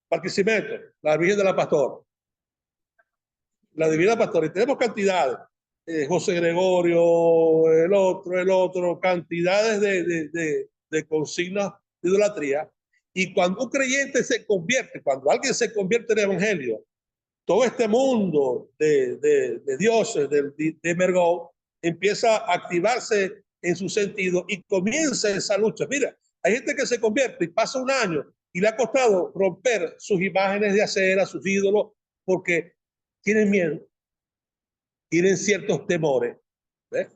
Barquisimeto, la Virgen de la Pastora, la Divina Pastora, y tenemos cantidades, José Gregorio, el otro, cantidades de consignas de idolatría. Y cuando un creyente se convierte, cuando alguien se convierte en el evangelio, todo este mundo de dioses, de Mergó, empieza a activarse en su sentido y comienza esa lucha. Mira, hay gente que se convierte y pasa un año y le ha costado romper sus imágenes de acera, sus ídolos, porque tienen miedo. tienen ciertos temores. ¿Ves?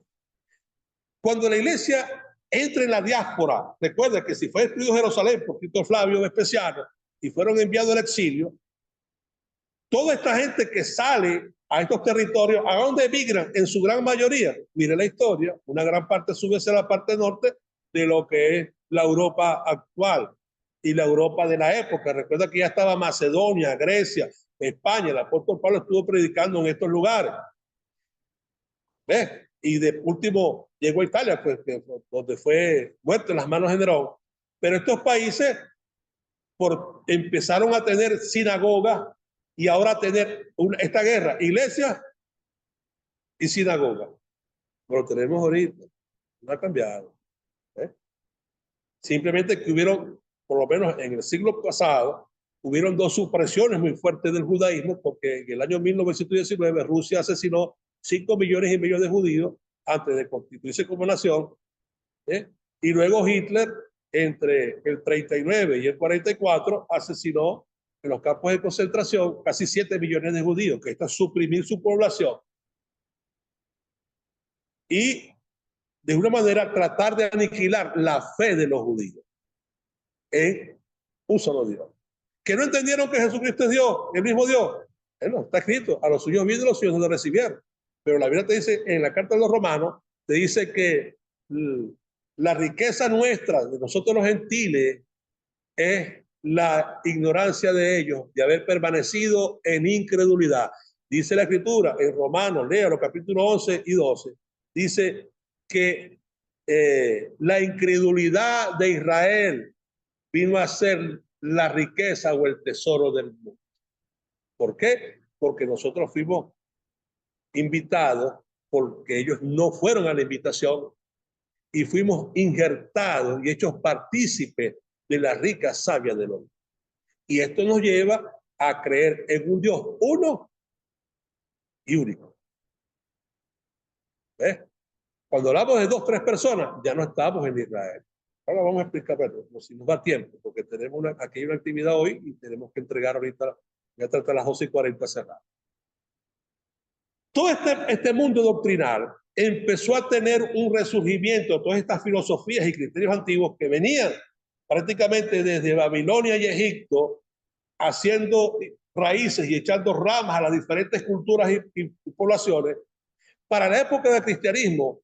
Cuando la iglesia entra en la diáspora, recuerda que si fue destruido Jerusalén por Tito Flavio Vespasiano y fueron enviados al exilio, toda esta gente que sale a estos territorios, ¿a dónde emigran? En su gran mayoría, mire la historia, una gran parte sube hacia la parte norte de lo que es la Europa actual y la Europa de la época. Recuerda que ya estaba Macedonia, Grecia, España. El apóstol Pablo estuvo predicando en estos lugares. ¿Ves? Y de último llegó a Italia, pues, donde fue muerto en las manos de Nerón. Pero estos países empezaron a tener sinagogas y ahora a tener esta guerra, iglesia y sinagoga. Lo tenemos ahorita, no ha cambiado. ¿Eh? Simplemente que hubieron, por lo menos en el siglo pasado, hubieron dos supresiones muy fuertes del judaísmo, porque en el año 1919 Rusia asesinó 5,5 millones de judíos antes de constituirse como nación. Y luego Hitler, entre el 39 y el 44, asesinó en los campos de concentración casi 7 millones de judíos, que está suprimir su población. Y de una manera tratar de aniquilar la fe de los judíos en un solo Dios. Que no entendieron que Jesucristo es Dios, el mismo Dios. Bueno, está escrito, a los suyos vienen, los suyos no lo recibieron. Pero la Biblia te dice, en la carta de los Romanos, te dice que la riqueza nuestra, de nosotros los gentiles, es la ignorancia de ellos, de haber permanecido en incredulidad. Dice la Escritura en Romanos, léalo, capítulo 11 y 12, dice que la incredulidad de Israel vino a ser la riqueza o el tesoro del mundo. ¿Por qué? Porque nosotros fuimos invitados, porque ellos no fueron a la invitación, y fuimos injertados y hechos partícipes de la rica savia del hombre. Y esto nos lleva a creer en un Dios uno y único. ¿Ves? Cuando hablamos de 2, 3 personas, ya no estamos en Israel. Ahora vamos a explicar, pero si nos da tiempo, porque tenemos aquí hay una actividad hoy y tenemos que entregar ahorita, ya trata las 12:40 cerradas. Todo este mundo doctrinal empezó a tener un resurgimiento, todas estas filosofías y criterios antiguos que venían prácticamente desde Babilonia y Egipto, haciendo raíces y echando ramas a las diferentes culturas y poblaciones. Para la época del cristianismo,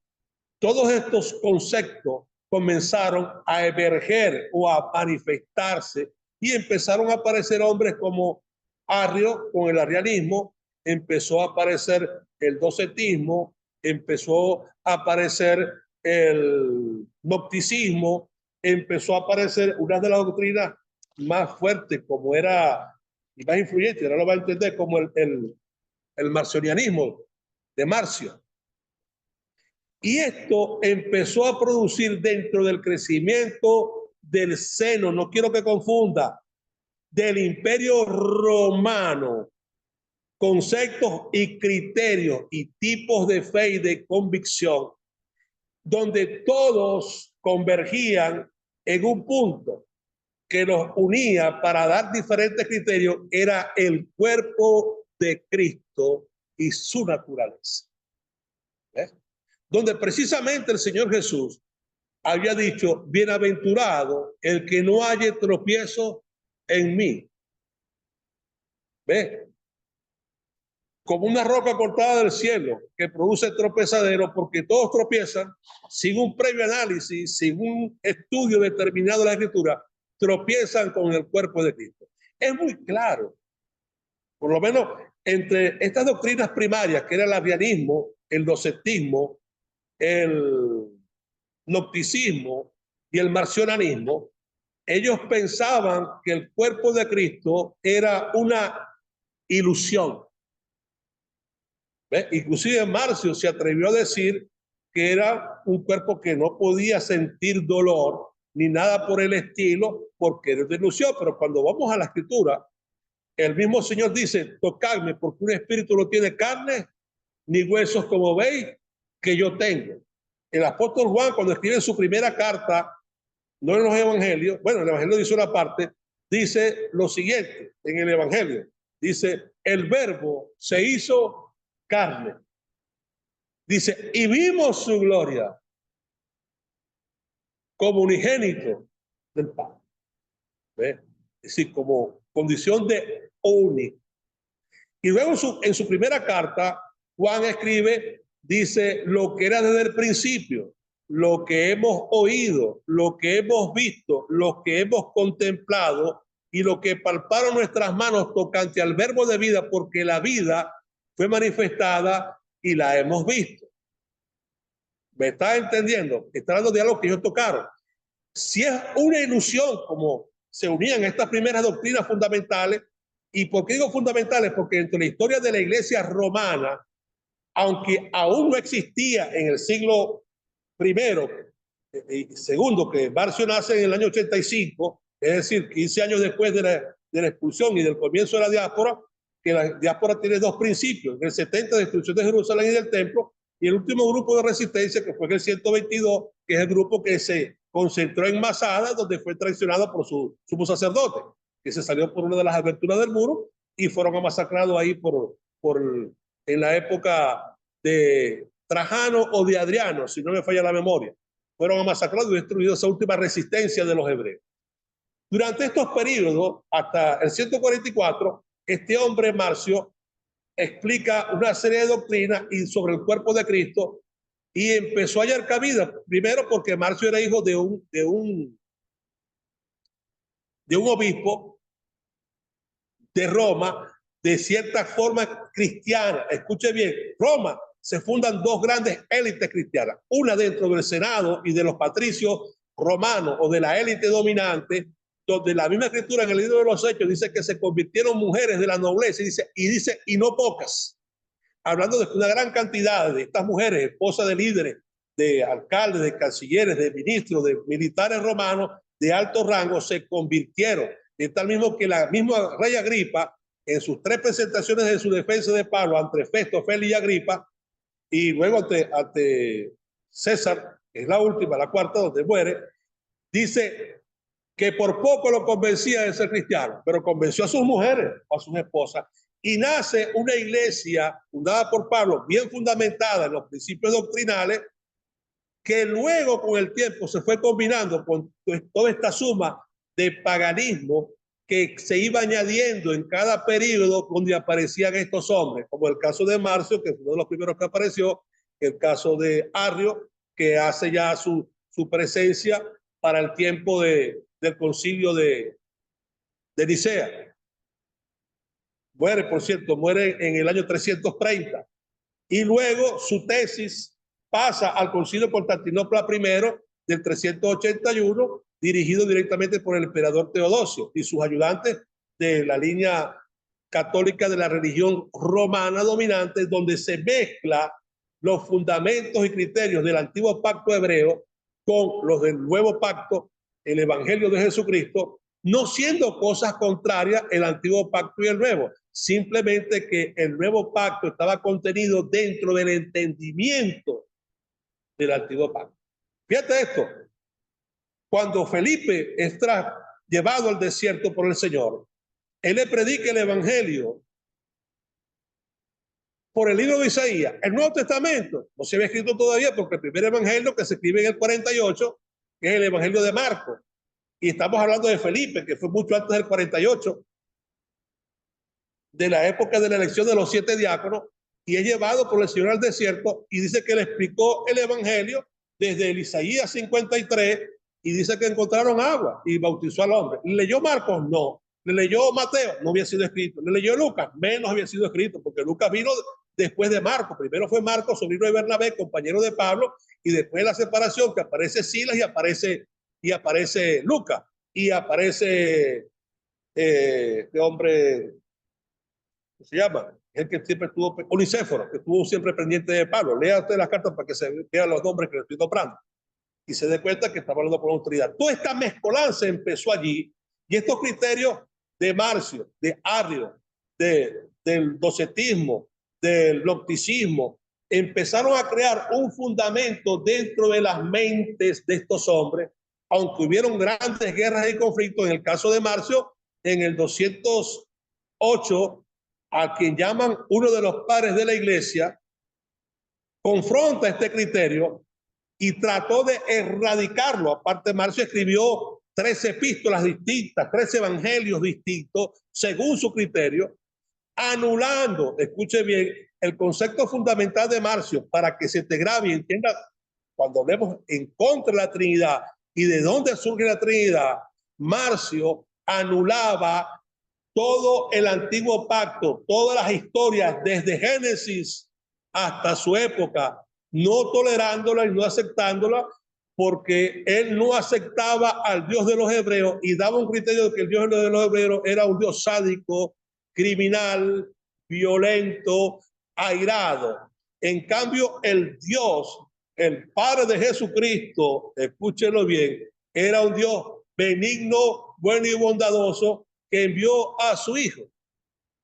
todos estos conceptos comenzaron a emerger o a manifestarse y empezaron a aparecer hombres como Arrio con el arrianismo, empezó a aparecer el docetismo, empezó a aparecer el gnosticismo, empezó a aparecer una de las doctrinas más fuertes como era y más influyente, ahora lo va a entender, como el marcionianismo de Marcio. Y esto empezó a producir dentro del crecimiento del seno, no quiero que confunda, del Imperio Romano, conceptos y criterios y tipos de fe y de convicción, donde todos convergían en un punto que los unía para dar diferentes criterios, era el cuerpo de Cristo y su naturaleza. ¿Ves? Donde precisamente el Señor Jesús había dicho, bienaventurado el que no haya tropiezo en mí. ¿Ves? Como una roca cortada del cielo que produce tropezadero, porque todos tropiezan sin un previo análisis, sin un estudio determinado de la Escritura, tropiezan con el cuerpo de Cristo. Es muy claro, por lo menos entre estas doctrinas primarias, que era el arrianismo, el docetismo, el gnosticismo y el marcionanismo, ellos pensaban que el cuerpo de Cristo era una ilusión. ¿Ves? Inclusive Marcio se atrevió a decir que era un cuerpo que no podía sentir dolor ni nada por el estilo, porque era una ilusión. Pero cuando vamos a la Escritura, el mismo Señor dice, tocadme, porque un espíritu no tiene carne ni huesos como veis que yo tengo. El apóstol Juan, cuando escribe su primera carta, no en los evangelios, bueno, el evangelio dice una parte, dice lo siguiente en el evangelio, dice, el verbo se hizo carne Dice, y vimos su gloria como unigénito del Padre. ¿Ve? Es decir, como condición de único. Y luego en su primera carta, Juan escribe, dice, lo que era desde el principio, lo que hemos oído, lo que hemos visto, lo que hemos contemplado y lo que palparon nuestras manos tocante al verbo de vida, porque la vida fue manifestada y la hemos visto. ¿Me está entendiendo? Está hablando de algo que ellos tocaron. Si es una ilusión, como se unían estas primeras doctrinas fundamentales, ¿y por qué digo fundamentales? Porque dentro de la historia de la iglesia romana, aunque aún no existía en el siglo primero y segundo, que Marcio nace en el año 85, es decir, 15 años después de la expulsión y del comienzo de la diáspora, que la diáspora tiene dos principios: en el 70, destrucción de Jerusalén y del templo, y el último grupo de resistencia, que fue en el 122, que es el grupo que se concentró en Masada, donde fue traicionado por su sumo sacerdote, que se salió por una de las aberturas del muro y fueron masacrados ahí en la época de Trajano o de Adriano, si no me falla la memoria. Fueron masacrados y destruidos, esa última resistencia de los hebreos. Durante estos periodos, hasta el 144, este hombre Marcio explica una serie de doctrinas y sobre el cuerpo de Cristo, y empezó a hallar cabida, primero porque Marcio era hijo de un obispo de Roma, de cierta forma cristiana. Escuche bien, Roma se fundan dos grandes élites cristianas, una dentro del Senado y de los patricios romanos o de la élite dominante, donde la misma escritura en el libro de los Hechos dice que se convirtieron mujeres de la nobleza, y dice y no pocas, hablando de una gran cantidad de estas mujeres, esposas de líderes, de alcaldes, de cancilleres, de ministros, de militares romanos de alto rango, se convirtieron. Es tal mismo que la misma rey Agripa, en sus tres presentaciones de su defensa de Pablo ante Festo, Félix y Agripa, y luego ante César, que es la última, la cuarta, donde muere, dice que por poco lo convencía de ser cristiano, pero convenció a sus mujeres, a sus esposas, y nace una iglesia fundada por Pablo, bien fundamentada en los principios doctrinales, que luego con el tiempo se fue combinando con toda esta suma de paganismo que se iba añadiendo en cada periodo donde aparecían estos hombres, como el caso de Marcio, que fue uno de los primeros que apareció, el caso de Arrio, que hace ya su presencia para el tiempo del concilio de Nicea. Muere, por cierto, muere en el año 330. Y luego su tesis pasa al concilio de Constantinopla I del 381, dirigido directamente por el emperador Teodosio y sus ayudantes de la línea católica de la religión romana dominante, donde se mezcla los fundamentos y criterios del antiguo pacto hebreo con los del nuevo pacto, el evangelio de Jesucristo, no siendo cosas contrarias el antiguo pacto y el nuevo, simplemente que el nuevo pacto estaba contenido dentro del entendimiento del antiguo pacto. Fíjate esto, cuando Felipe es llevado al desierto por el Señor, él le predica el evangelio por el libro de Isaías. El Nuevo Testamento no se había escrito todavía, porque el primer evangelio que se escribe en el 48 es el evangelio de Marcos, y estamos hablando de Felipe, que fue mucho antes del 48, de la época de la elección de los 7 diáconos, y es llevado por el Señor al desierto, y dice que le explicó el evangelio desde el Isaías 53, y dice que encontraron agua y bautizó al hombre. ¿Le leyó Marcos? No. ¿Le leyó Mateo? No había sido escrito. ¿Le leyó Lucas? Menos había sido escrito, porque Lucas vino después de Marcos. Primero fue Marcos, sobrino de Bernabé, compañero de Pablo, y después de la separación, que aparece Silas y aparece Lucas, y aparece este hombre, ¿qué se llama? El que siempre estuvo, Onicéforo, que estuvo siempre pendiente de Pablo. Lea usted las cartas para que se vean los nombres que le estoy nombrando y se dé cuenta que estamos hablando con autoridad. Toda esta mezcolanza empezó allí, y estos criterios de Marcio, de Arrio, del docetismo, del gnosticismo, empezaron a crear un fundamento dentro de las mentes de estos hombres, aunque hubieron grandes guerras y conflictos. En el caso de Marcio, en el 208, a quien llaman uno de los padres de la iglesia, confronta este criterio y trató de erradicarlo. Aparte, Marcio escribió 13 epístolas distintas, 13 evangelios distintos, según su criterio, anulando, escuche bien, el concepto fundamental de Marcio, para que se te grabe y entienda, cuando hablemos en contra de la Trinidad y de dónde surge la Trinidad, Marcio anulaba todo el antiguo pacto, todas las historias desde Génesis hasta su época, no tolerándola y no aceptándola, porque él no aceptaba al Dios de los hebreos y daba un criterio de que el Dios de los hebreos era un Dios sádico, criminal, violento, airado. En cambio, el Dios, el Padre de Jesucristo, escúchelo bien, era un Dios benigno, bueno y bondadoso, que envió a su Hijo.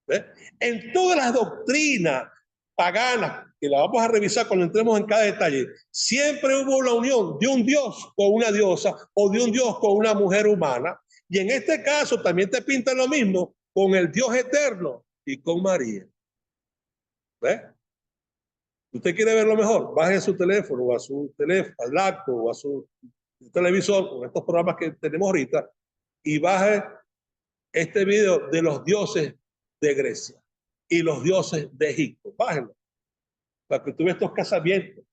¿Ves? En todas las doctrinas paganas, que la vamos a revisar cuando entremos en cada detalle, siempre hubo una unión de un Dios con una diosa o de un Dios con una mujer humana. Y en este caso también te pintan lo mismo con el Dios eterno y con María. ¿Ves? ¿Usted quiere verlo mejor? Baje a su teléfono o a su teléfono, al laptop o a su televisor con estos programas que tenemos ahorita y baje este video de los dioses de Grecia y los dioses de Egipto. Bájenlo para que tú veas estos casamientos,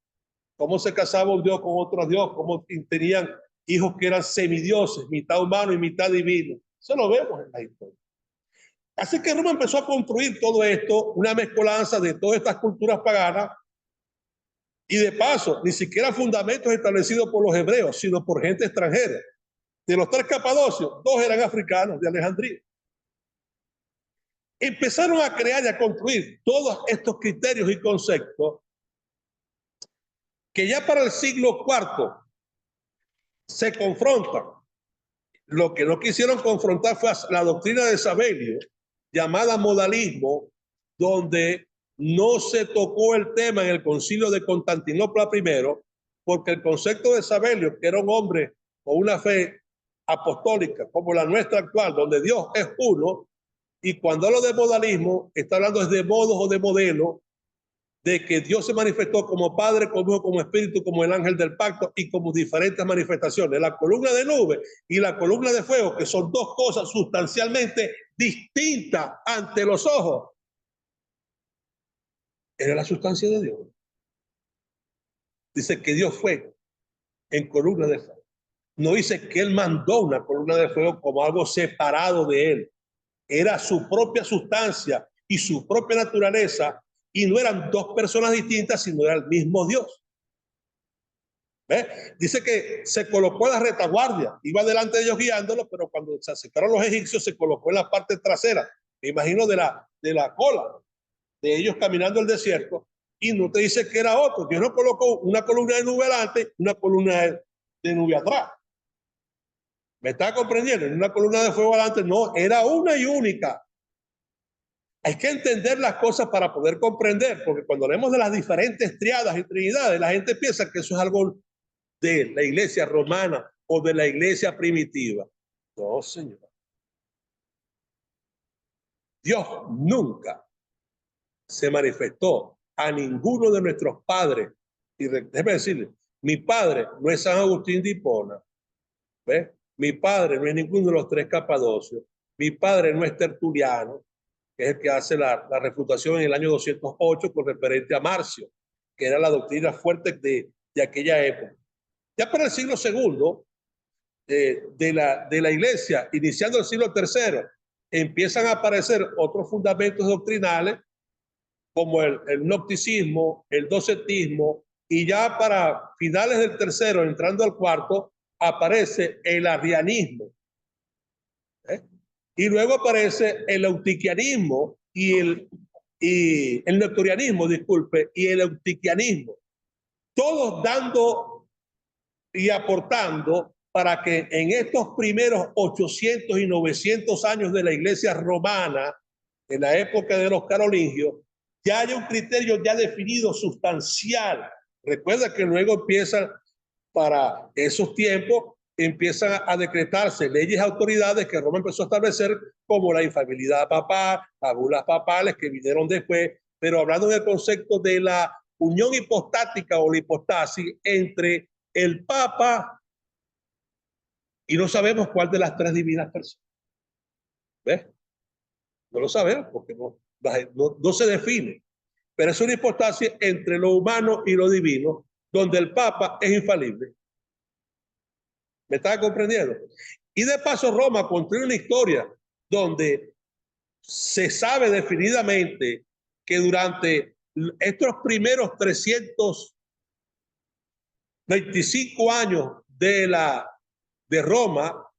cómo se casaba un dios con otro dios, cómo tenían hijos que eran semidioses, mitad humano y mitad divino. Eso lo vemos en la historia. Así que Roma empezó a construir todo esto, una mezcolanza de todas estas culturas paganas, y de paso, ni siquiera fundamentos establecidos por los hebreos, sino por gente extranjera. De los 3 capadocios, 2 eran africanos de Alejandría. Empezaron a crear y a construir todos estos criterios y conceptos que ya para el siglo IV se confrontan. Lo que no quisieron confrontar fue la doctrina de Sabelio, llamada modalismo, donde no se tocó el tema en el concilio de Constantinopla I, porque el concepto de Sabelio, que era un hombre con una fe apostólica como la nuestra actual, donde Dios es uno, y cuando hablo de modalismo, está hablando de modos o de modelos, de que Dios se manifestó como Padre, como Hijo, como Espíritu, como el ángel del pacto y como diferentes manifestaciones. La columna de nube y la columna de fuego, que son 2 cosas sustancialmente distintas ante los ojos, era la sustancia de Dios. Dice que Dios fue en columna de fuego. No dice que Él mandó una columna de fuego como algo separado de Él. Era su propia sustancia y su propia naturaleza, y no eran 2 personas distintas, sino era el mismo Dios. ¿Ves? Dice que se colocó en la retaguardia, iba delante de ellos guiándolos, pero cuando se acercaron los egipcios se colocó en la parte trasera, me imagino de la cola de ellos caminando el desierto, y no te dice que era otro. Dios no colocó una columna de nube adelante, una columna de nube atrás. ¿Me está comprendiendo? En una columna de fuego adelante, no, era una y única. Hay que entender las cosas para poder comprender, porque cuando hablamos de las diferentes triadas y trinidades, la gente piensa que eso es algo de la iglesia romana o de la iglesia primitiva. No, señor. Dios nunca se manifestó a ninguno de nuestros padres. Y déjeme decirle, mi padre no es San Agustín de Hipona. ¿Ves? Mi padre no es ninguno de los 3 capadocios. Mi padre no es Tertuliano, que es el que hace la refutación en el año 208 con referente a Marcio, que era la doctrina fuerte de aquella época. Ya para el siglo II de la iglesia, iniciando el siglo III, empiezan a aparecer otros fundamentos doctrinales como el gnosticismo, el docetismo, y ya para finales del tercero, entrando al cuarto, aparece el arrianismo. Y luego aparece el eutiquianismo y el nestorianismo, disculpe, y el eutiquianismo. Todos dando y aportando para que en estos primeros 800 y 900 años de la iglesia romana, en la época de los carolingios, ya haya un criterio ya definido sustancial. Recuerda que luego empiezan, para esos tiempos, empiezan a decretarse leyes y autoridades que Roma empezó a establecer, como la infalibilidad papal, las bulas papales que vinieron después, pero hablando del concepto de la unión hipostática o la hipostasis entre el Papa y no sabemos cuál de las tres divinas personas. ¿Ves? No lo sabemos porque no se define. Pero es una hipostasis entre lo humano y lo divino, donde el Papa es infalible. ¿Me está comprendiendo? Y de paso Roma construye una historia donde se sabe definidamente que durante estos primeros 325 años de Roma,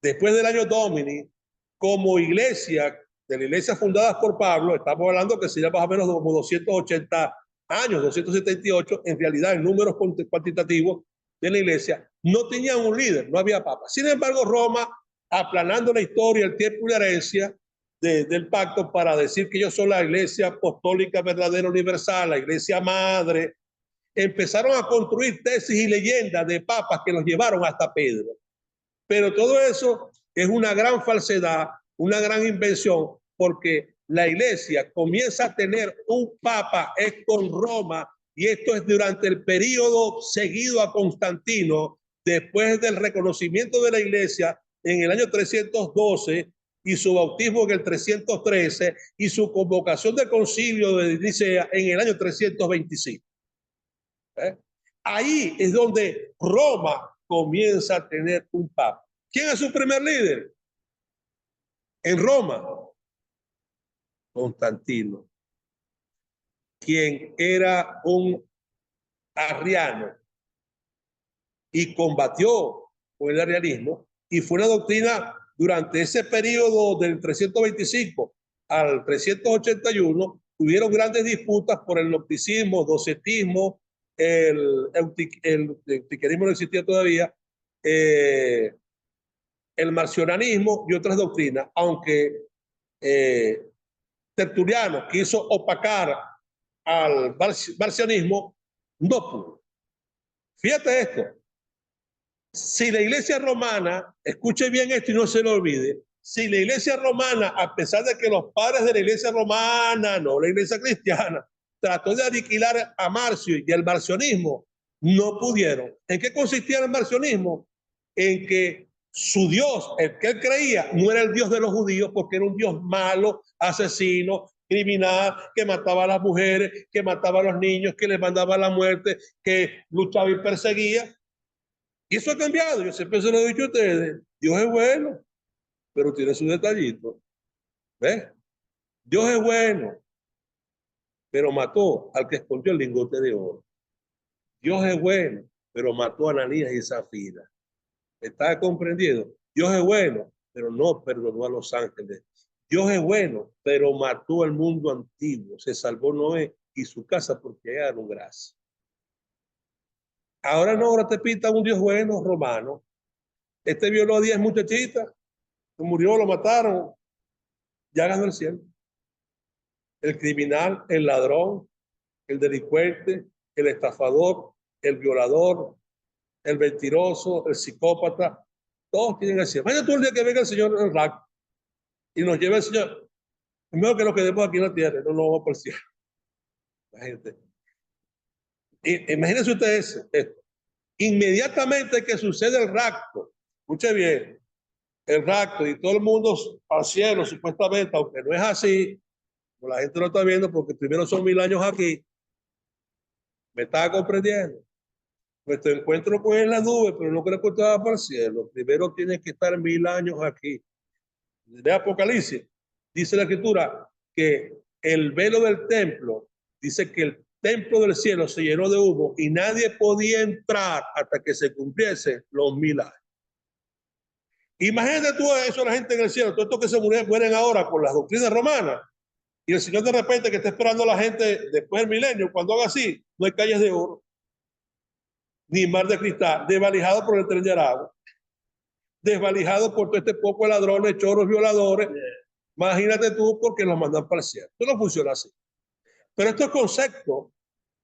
después del año Domini, como iglesia, de la iglesia fundada por Pablo, estamos hablando que sería más o menos como 280 años, 278, en realidad en números cuantitativos de la iglesia, no tenían un líder, no había papa. Sin embargo, Roma, aplanando la historia, el tiempo y la herencia del pacto para decir que ellos son la iglesia apostólica verdadera universal, la iglesia madre, empezaron a construir tesis y leyendas de papas que los llevaron hasta Pedro. Pero todo eso es una gran falsedad, una gran invención, porque la iglesia comienza a tener un papa, es con Roma, y esto es durante el periodo seguido a Constantino, después del reconocimiento de la iglesia en el año 312 y su bautismo en el 313 y su convocación del concilio de Nicea en el año 325. Ahí es donde Roma comienza a tener un papa. ¿Quién es su primer líder? En Roma, Constantino, quien era un arriano y combatió con el arrianismo, y fue una doctrina durante ese periodo del 325 al 381, hubieron grandes disputas por el gnosticismo, docetismo, el eutiquerismo no existía todavía, el marcionanismo y otras doctrinas, aunque Tertuliano quiso opacar al marcionismo, no pudo. Fíjate esto, si la iglesia romana, escuche bien esto y no se lo olvide, si la iglesia romana, a pesar de que los padres de la iglesia romana, no la iglesia cristiana, trató de aniquilar a Marcio y el marcionismo, no pudieron. ¿En qué consistía el marcionismo? En que su Dios, el que él creía, no era el Dios de los judíos, porque era un Dios malo, asesino, criminal, que mataba a las mujeres, que mataba a los niños, que les mandaba la muerte, que luchaba y perseguía. Y eso ha cambiado. Yo siempre se lo he dicho a ustedes. Dios es bueno, pero tiene su detallito. ¿Ves? Dios es bueno, pero mató al que escondió el lingote de oro. Dios es bueno, pero mató a Ananías y Zafira. ¿Está comprendiendo? Dios es bueno, pero no perdonó a los ángeles. Dios es bueno, pero mató al mundo antiguo. Se salvó Noé y su casa porque hallaron gracia. Ahora no, ahora te pinta un Dios bueno romano. Este violó a 10 muchachitas, murió, lo mataron, ya ganó el cielo. El criminal, el ladrón, el delincuente, el estafador, el violador, el mentiroso, el psicópata, todos tienen el cielo. Mañana todo el día que venga el Señor en el rapto y nos lleve el Señor, es mejor que nos quedemos aquí en la tierra, no nos vamos por el cielo. La gente. Imagínense ustedes esto. Inmediatamente que sucede el rapto, escuche bien, el rapto y todo el mundo al cielo supuestamente, aunque no es así, la gente lo está viendo porque primero son 1000 años aquí. ¿Me está comprendiendo? Nuestro encuentro pues en la nube, pero no creo que usted va para el cielo. Primero tiene que estar 1000 años aquí. De Apocalipsis, dice la escritura que el velo del templo, dice que el templo del cielo se llenó de humo y nadie podía entrar hasta que se cumpliesen los 1000 años. Imagínate tú a eso, la gente en el cielo, todos estos que se mueren ahora por las doctrinas romanas, y el Señor de repente que está esperando a la gente después del milenio, cuando haga así, no hay calles de oro, ni mar de cristal, desvalijado por el tren de Aragua, desvalijado por todo este poco de ladrones, choros, violadores. Imagínate tú porque los mandan para el cielo. Esto no funciona así. Pero estos conceptos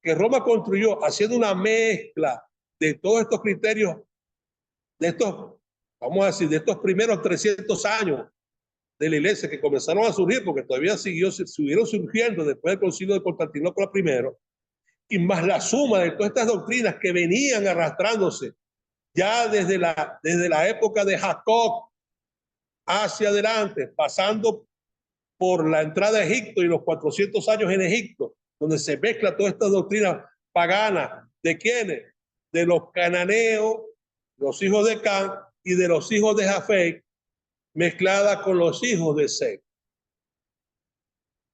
que Roma construyó haciendo una mezcla de todos estos criterios, de estos, vamos a decir, de estos primeros 300 años de la iglesia que comenzaron a surgir, porque todavía siguieron surgiendo después del concilio de Constantinopla I, y más la suma de todas estas doctrinas que venían arrastrándose ya desde la época de Jacob hacia adelante, pasando por la entrada a Egipto y los 400 años en Egipto, donde se mezcla toda esta doctrina pagana. ¿De quiénes? De los cananeos, los hijos de Can y de los hijos de Jafet, mezclada con los hijos de Seth.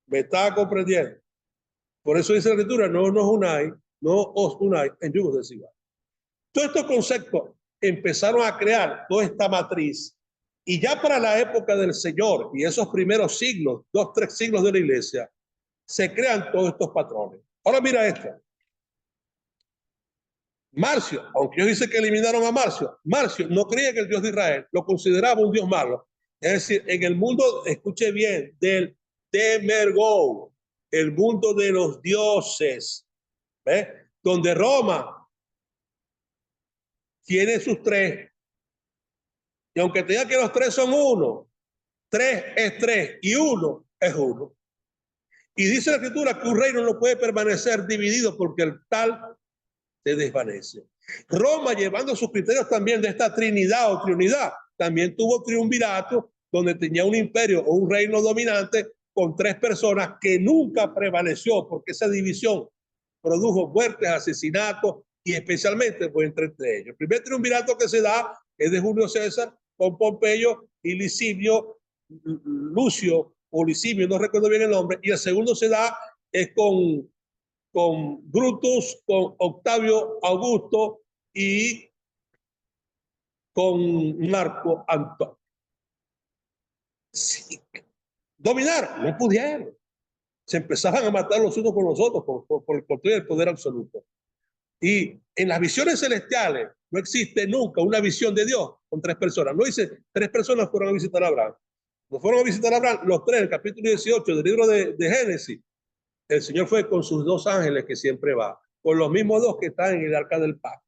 ¿Me está comprendiendo? Por eso dice la Escritura, no os unáis en yugos desiguales. Todos estos conceptos empezaron a crear toda esta matriz. Y ya para la época del Señor y esos primeros siglos, 2-3 siglos de la iglesia, se crean todos estos patrones. Ahora mira esto. Marcio, aunque ellos dicen que eliminaron a Marcio no creía que el Dios de Israel lo consideraba un Dios malo. Es decir, en el mundo, escuche bien, del Demergou, el mundo de los dioses, ¿ves? Donde Roma tiene sus tres. Y aunque te diga que los tres son uno, tres es tres y uno es uno. Y dice la Escritura que un reino no puede permanecer dividido porque el tal se desvanece. Roma, llevando sus criterios también de esta trinidad o triunidad, también tuvo triunvirato, donde tenía un imperio o un reino dominante con tres personas que nunca prevaleció, porque esa división produjo muertes, asesinatos y especialmente pues, entre ellos. El primer triunvirato que se da es de Julio César con Pompeyo y Licinio, Lucio o Licinio, no recuerdo bien el nombre, y el segundo se da es con Brutus, con Octavio Augusto y con Marco Antonio. Sí. Dominar, no pudieron. Se empezaban a matar los unos con los otros por el control del poder absoluto. Y en las visiones celestiales no existe nunca una visión de Dios con tres personas. No dice, tres personas fueron a visitar a Abraham. No fueron a visitar a Abraham los tres, el capítulo 18 del libro de Génesis. El Señor fue con sus dos ángeles que siempre va, con los mismos dos que están en el arca del pacto.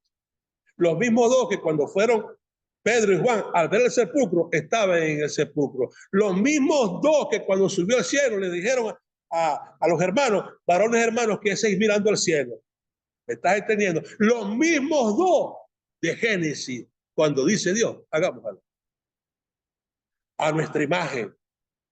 Los mismos dos que cuando fueron Pedro y Juan al ver el sepulcro, estaban en el sepulcro. Los mismos dos que cuando subió al cielo le dijeron a los hermanos, varones hermanos, que seguís mirando al cielo. ¿Me estás entendiendo? Los mismos dos de Génesis, cuando dice Dios, hagamos algo. A nuestra imagen,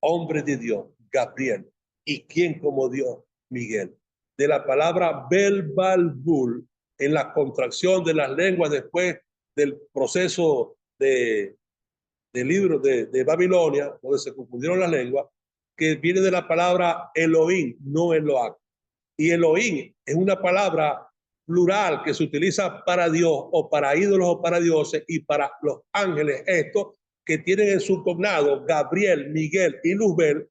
hombre de Dios, Gabriel. ¿Y quién como Dios? Miguel. De la palabra Belbalbul, en la contracción de las lenguas después del proceso del libro de Babilonia, donde se confundieron las lenguas, que viene de la palabra Elohim, no Eloah. Y Elohim es una palabra plural que se utiliza para Dios o para ídolos o para dioses y para los ángeles estos que tienen en su cognado Gabriel, Miguel y Luzbel,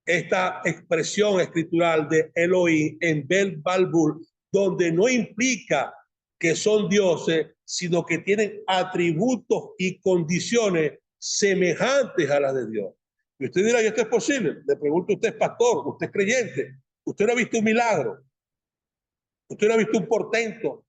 esta expresión escritural de Elohim en Belbalbul, donde no implica que son dioses, sino que tienen atributos y condiciones semejantes a las de Dios. Y usted dirá, ¿y esto es posible? Le pregunto, usted es pastor, usted es creyente, usted no ha visto un milagro, usted no ha visto un portento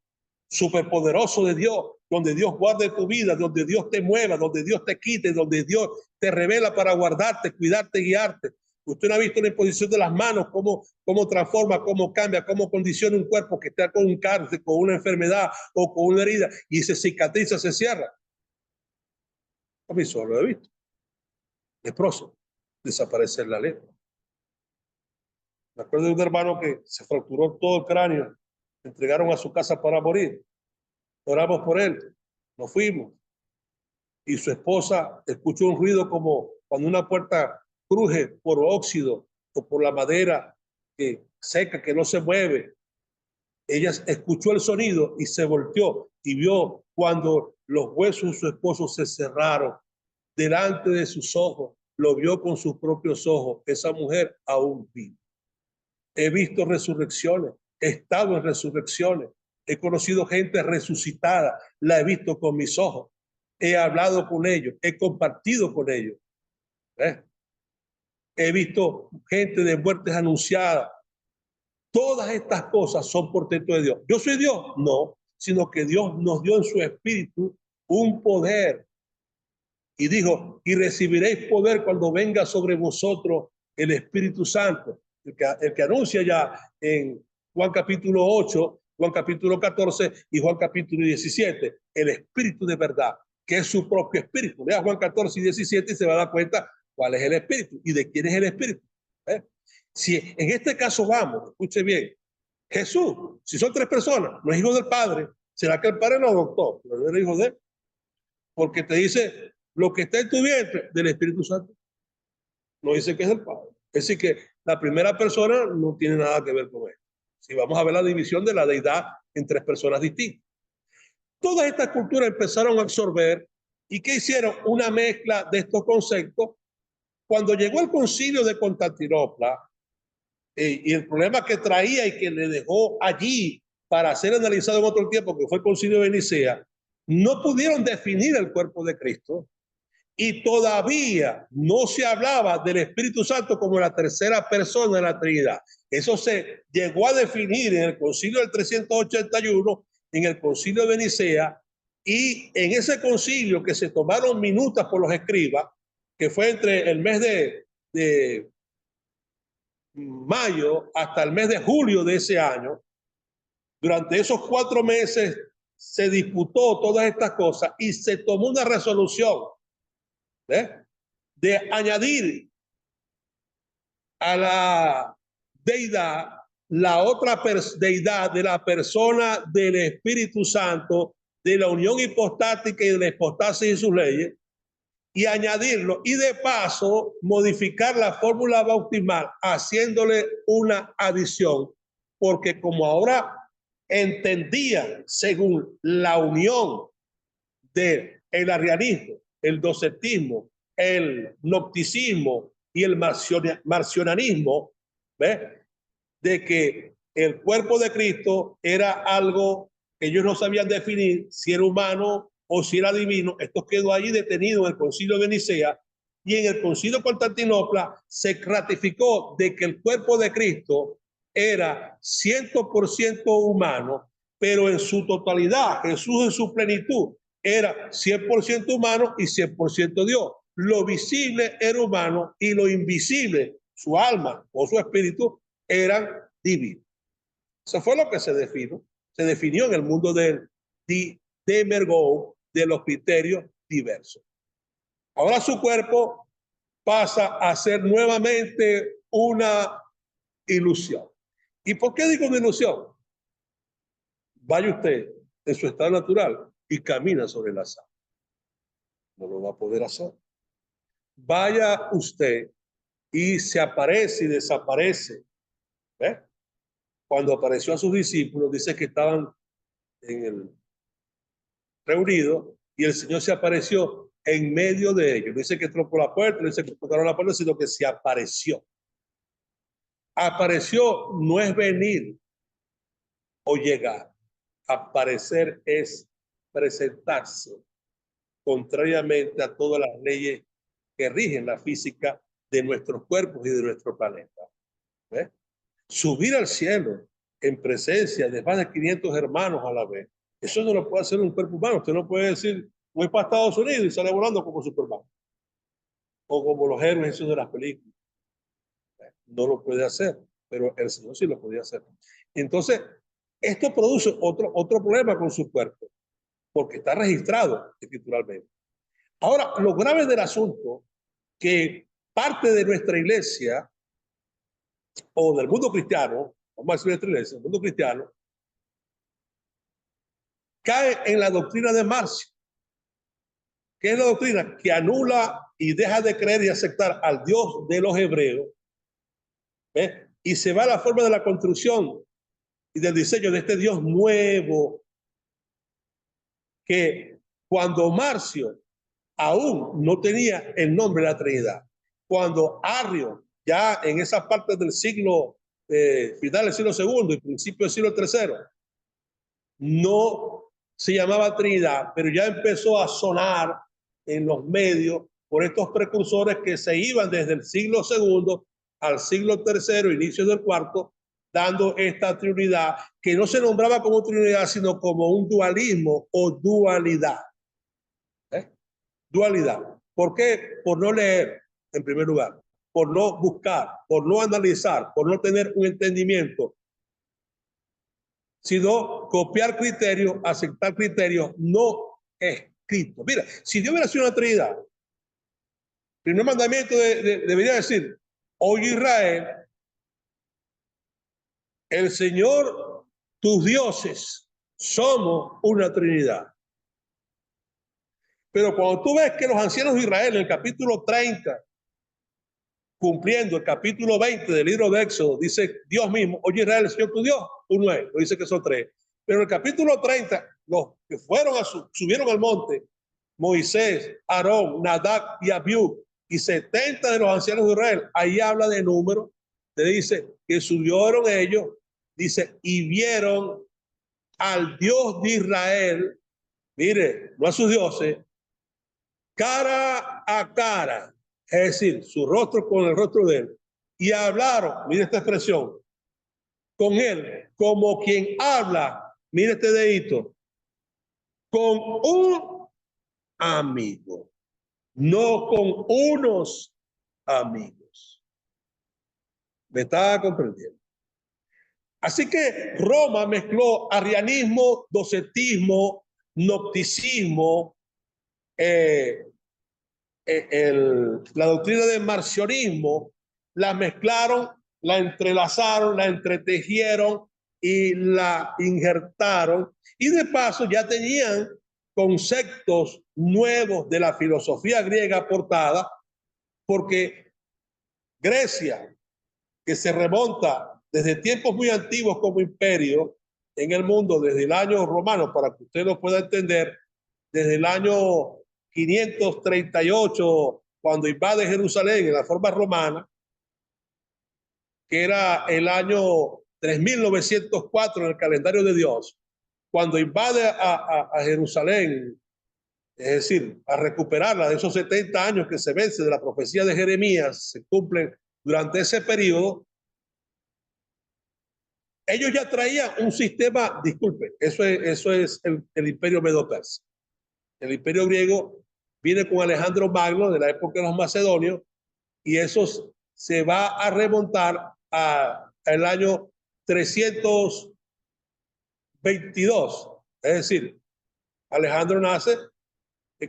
superpoderoso de Dios, donde Dios guarde tu vida, donde Dios te mueva, donde Dios te quite, donde Dios te revela para guardarte, cuidarte, guiarte. Usted no ha visto la imposición de las manos, cómo transforma, cómo cambia, cómo condiciona un cuerpo que está con un cáncer, con una enfermedad o con una herida y se cicatriza, se cierra. A mí solo lo he visto. Leproso, desaparecer la lepra. Me acuerdo de un hermano que se fracturó todo el cráneo, le entregaron a su casa para morir. Oramos por él, nos fuimos. Y su esposa escuchó un ruido como cuando una puerta cruje por óxido o por la madera que seca, que no se mueve. Ella escuchó el sonido y se volteó y vio cuando los huesos de su esposo se cerraron delante de sus ojos. Lo vio con sus propios ojos. Esa mujer aún vive. He visto resurrecciones, he estado en resurrecciones, he conocido gente resucitada, la he visto con mis ojos, he hablado con ellos, he compartido con ellos. He visto gente de muertes anunciadas. Todas estas cosas son portento de Dios. ¿Yo soy Dios? No, sino que Dios nos dio en su espíritu un poder. Y dijo, y recibiréis poder cuando venga sobre vosotros el Espíritu Santo. El que anuncia ya en Juan capítulo 8, Juan capítulo 14 y Juan capítulo 17. El Espíritu de verdad, que es su propio Espíritu. Lea Juan 14 y 17 y se va a dar cuenta cuál es el Espíritu y de quién es el Espíritu. Si en este caso vamos, escuche bien, Jesús, si son tres personas, no es hijo del Padre, ¿será que el Padre lo adoptó? No era hijo de él. Porque te dice, lo que está en tu vientre del Espíritu Santo. No dice que es el Padre. Es decir, que la primera persona no tiene nada que ver con él. Si vamos a ver la división de la deidad en tres personas distintas. Todas estas culturas empezaron a absorber y ¿qué hicieron? Una mezcla de estos conceptos. Cuando llegó el concilio de Constantinopla y el problema que traía y que le dejó allí para ser analizado en otro tiempo, que fue el concilio de Nicea, no pudieron definir el cuerpo de Cristo y todavía no se hablaba del Espíritu Santo como la tercera persona de la Trinidad. Eso se llegó a definir en el concilio del 381, en el concilio de Nicea, y en ese concilio que se tomaron minutas por los escribas, que fue entre el mes de mayo hasta el mes de julio de ese año, durante esos 4 meses se disputó todas estas cosas y se tomó una resolución de añadir a la deidad la otra deidad de la persona del Espíritu Santo, de la unión hipostática y de la hipostasis y sus leyes, y añadirlo, y de paso modificar la fórmula bautismal haciéndole una adición, porque como ahora entendían, según la unión del arrianismo, el docetismo, el nocticismo y el marcionanismo, ¿ves? De que el cuerpo de Cristo era algo que ellos no sabían definir si era humano o si era divino. Esto quedó allí detenido en el concilio de Nicea y en el concilio de Constantinopla se ratificó de que el cuerpo de Cristo era 100% humano, pero en su totalidad, Jesús en su plenitud, era 100% humano y 100% Dios. Lo visible era humano y lo invisible, su alma o su espíritu, eran divinos. Eso fue lo que se definió en el mundo del Demergou, de los criterios diversos. Ahora su cuerpo pasa a ser nuevamente una ilusión. ¿Y por qué digo una ilusión? Vaya usted en su estado natural y camina sobre la sal. No lo va a poder hacer. Vaya usted y se aparece y desaparece. ¿Ves? Cuando apareció a sus discípulos, dice que estaban reunidos y el Señor se apareció en medio de ellos. No dice que entró por la puerta, no dice que tocaron la puerta, sino que se apareció. Apareció no es venir o llegar. Aparecer es presentarse, contrariamente a todas las leyes que rigen la física de nuestros cuerpos y de nuestro planeta. ¿Ves? Subir al cielo en presencia de más de 500 hermanos a la vez. Eso no lo puede hacer un cuerpo humano. Usted no puede decir, voy para Estados Unidos y sale volando como Superman. O como los héroes esos de las películas. No lo puede hacer, pero el Señor sí lo podía hacer. Entonces, esto produce otro problema con su cuerpo, porque está registrado escrituralmente. Ahora, lo grave del asunto, que parte de nuestra iglesia, o del mundo cristiano, vamos a decir nuestra iglesia, el mundo cristiano, cae en la doctrina de Marcio. ¿Qué es la doctrina? Que anula y deja de creer y aceptar al Dios de los hebreos, ¿ves? Y se va a la forma de la construcción y del diseño de este Dios nuevo, que cuando Marcio aún no tenía el nombre de la Trinidad, cuando Arrio, ya en esa parte del siglo, final del siglo segundo y principio del siglo tercero, no se llamaba Trinidad, pero ya empezó a sonar en los medios por estos precursores que se iban desde el siglo segundo al siglo tercero, inicio del cuarto, dando esta Trinidad que no se nombraba como Trinidad, sino como un dualismo o dualidad. Dualidad. ¿Por qué? Por no leer, en primer lugar, por no buscar, por no analizar, por no tener un entendimiento sino copiar criterios, aceptar criterios no escritos. Mira, si Dios hubiera sido una Trinidad, el primer mandamiento debería decir: oye Israel, el Señor, tus dioses, somos una Trinidad. Pero cuando tú ves que los ancianos de Israel, en el capítulo 30, cumpliendo el capítulo 20 del libro de Éxodo, dice Dios mismo: oye Israel, el Señor tu Dios, uno es, no dice que son tres. Pero en el capítulo 30, los que subieron al monte, Moisés, Aarón, Nadab y Abiú, y 70 de los ancianos de Israel, ahí habla de número, le dice que subieron ellos, dice, y vieron al Dios de Israel, mire, no a sus dioses, cara a cara, es decir, su rostro con el rostro de él, y hablaron, mire esta expresión, con él, como quien habla, mire este dedito, con un amigo, no con unos amigos. ¿Me está comprendiendo? Así que Roma mezcló arrianismo, docetismo, gnosticismo, la doctrina del marcionismo, la mezclaron, la entrelazaron, la entretejieron y la injertaron. Y de paso ya tenían conceptos nuevos de la filosofía griega aportada, porque Grecia, que se remonta desde tiempos muy antiguos como imperio en el mundo, desde el año romano, para que usted lo pueda entender, desde el año 538, cuando invade Jerusalén en la forma romana, que era el año 3904 en el calendario de Dios, cuando invade a Jerusalén, es decir, a recuperarla de esos 70 años que se vence de la profecía de Jeremías, se cumplen durante ese periodo. Ellos ya traían un sistema, disculpen, eso es el imperio medo-persa. El imperio griego viene con Alejandro Magno de la época de los macedonios, y eso se va a remontar al año 322. Es decir, Alejandro nace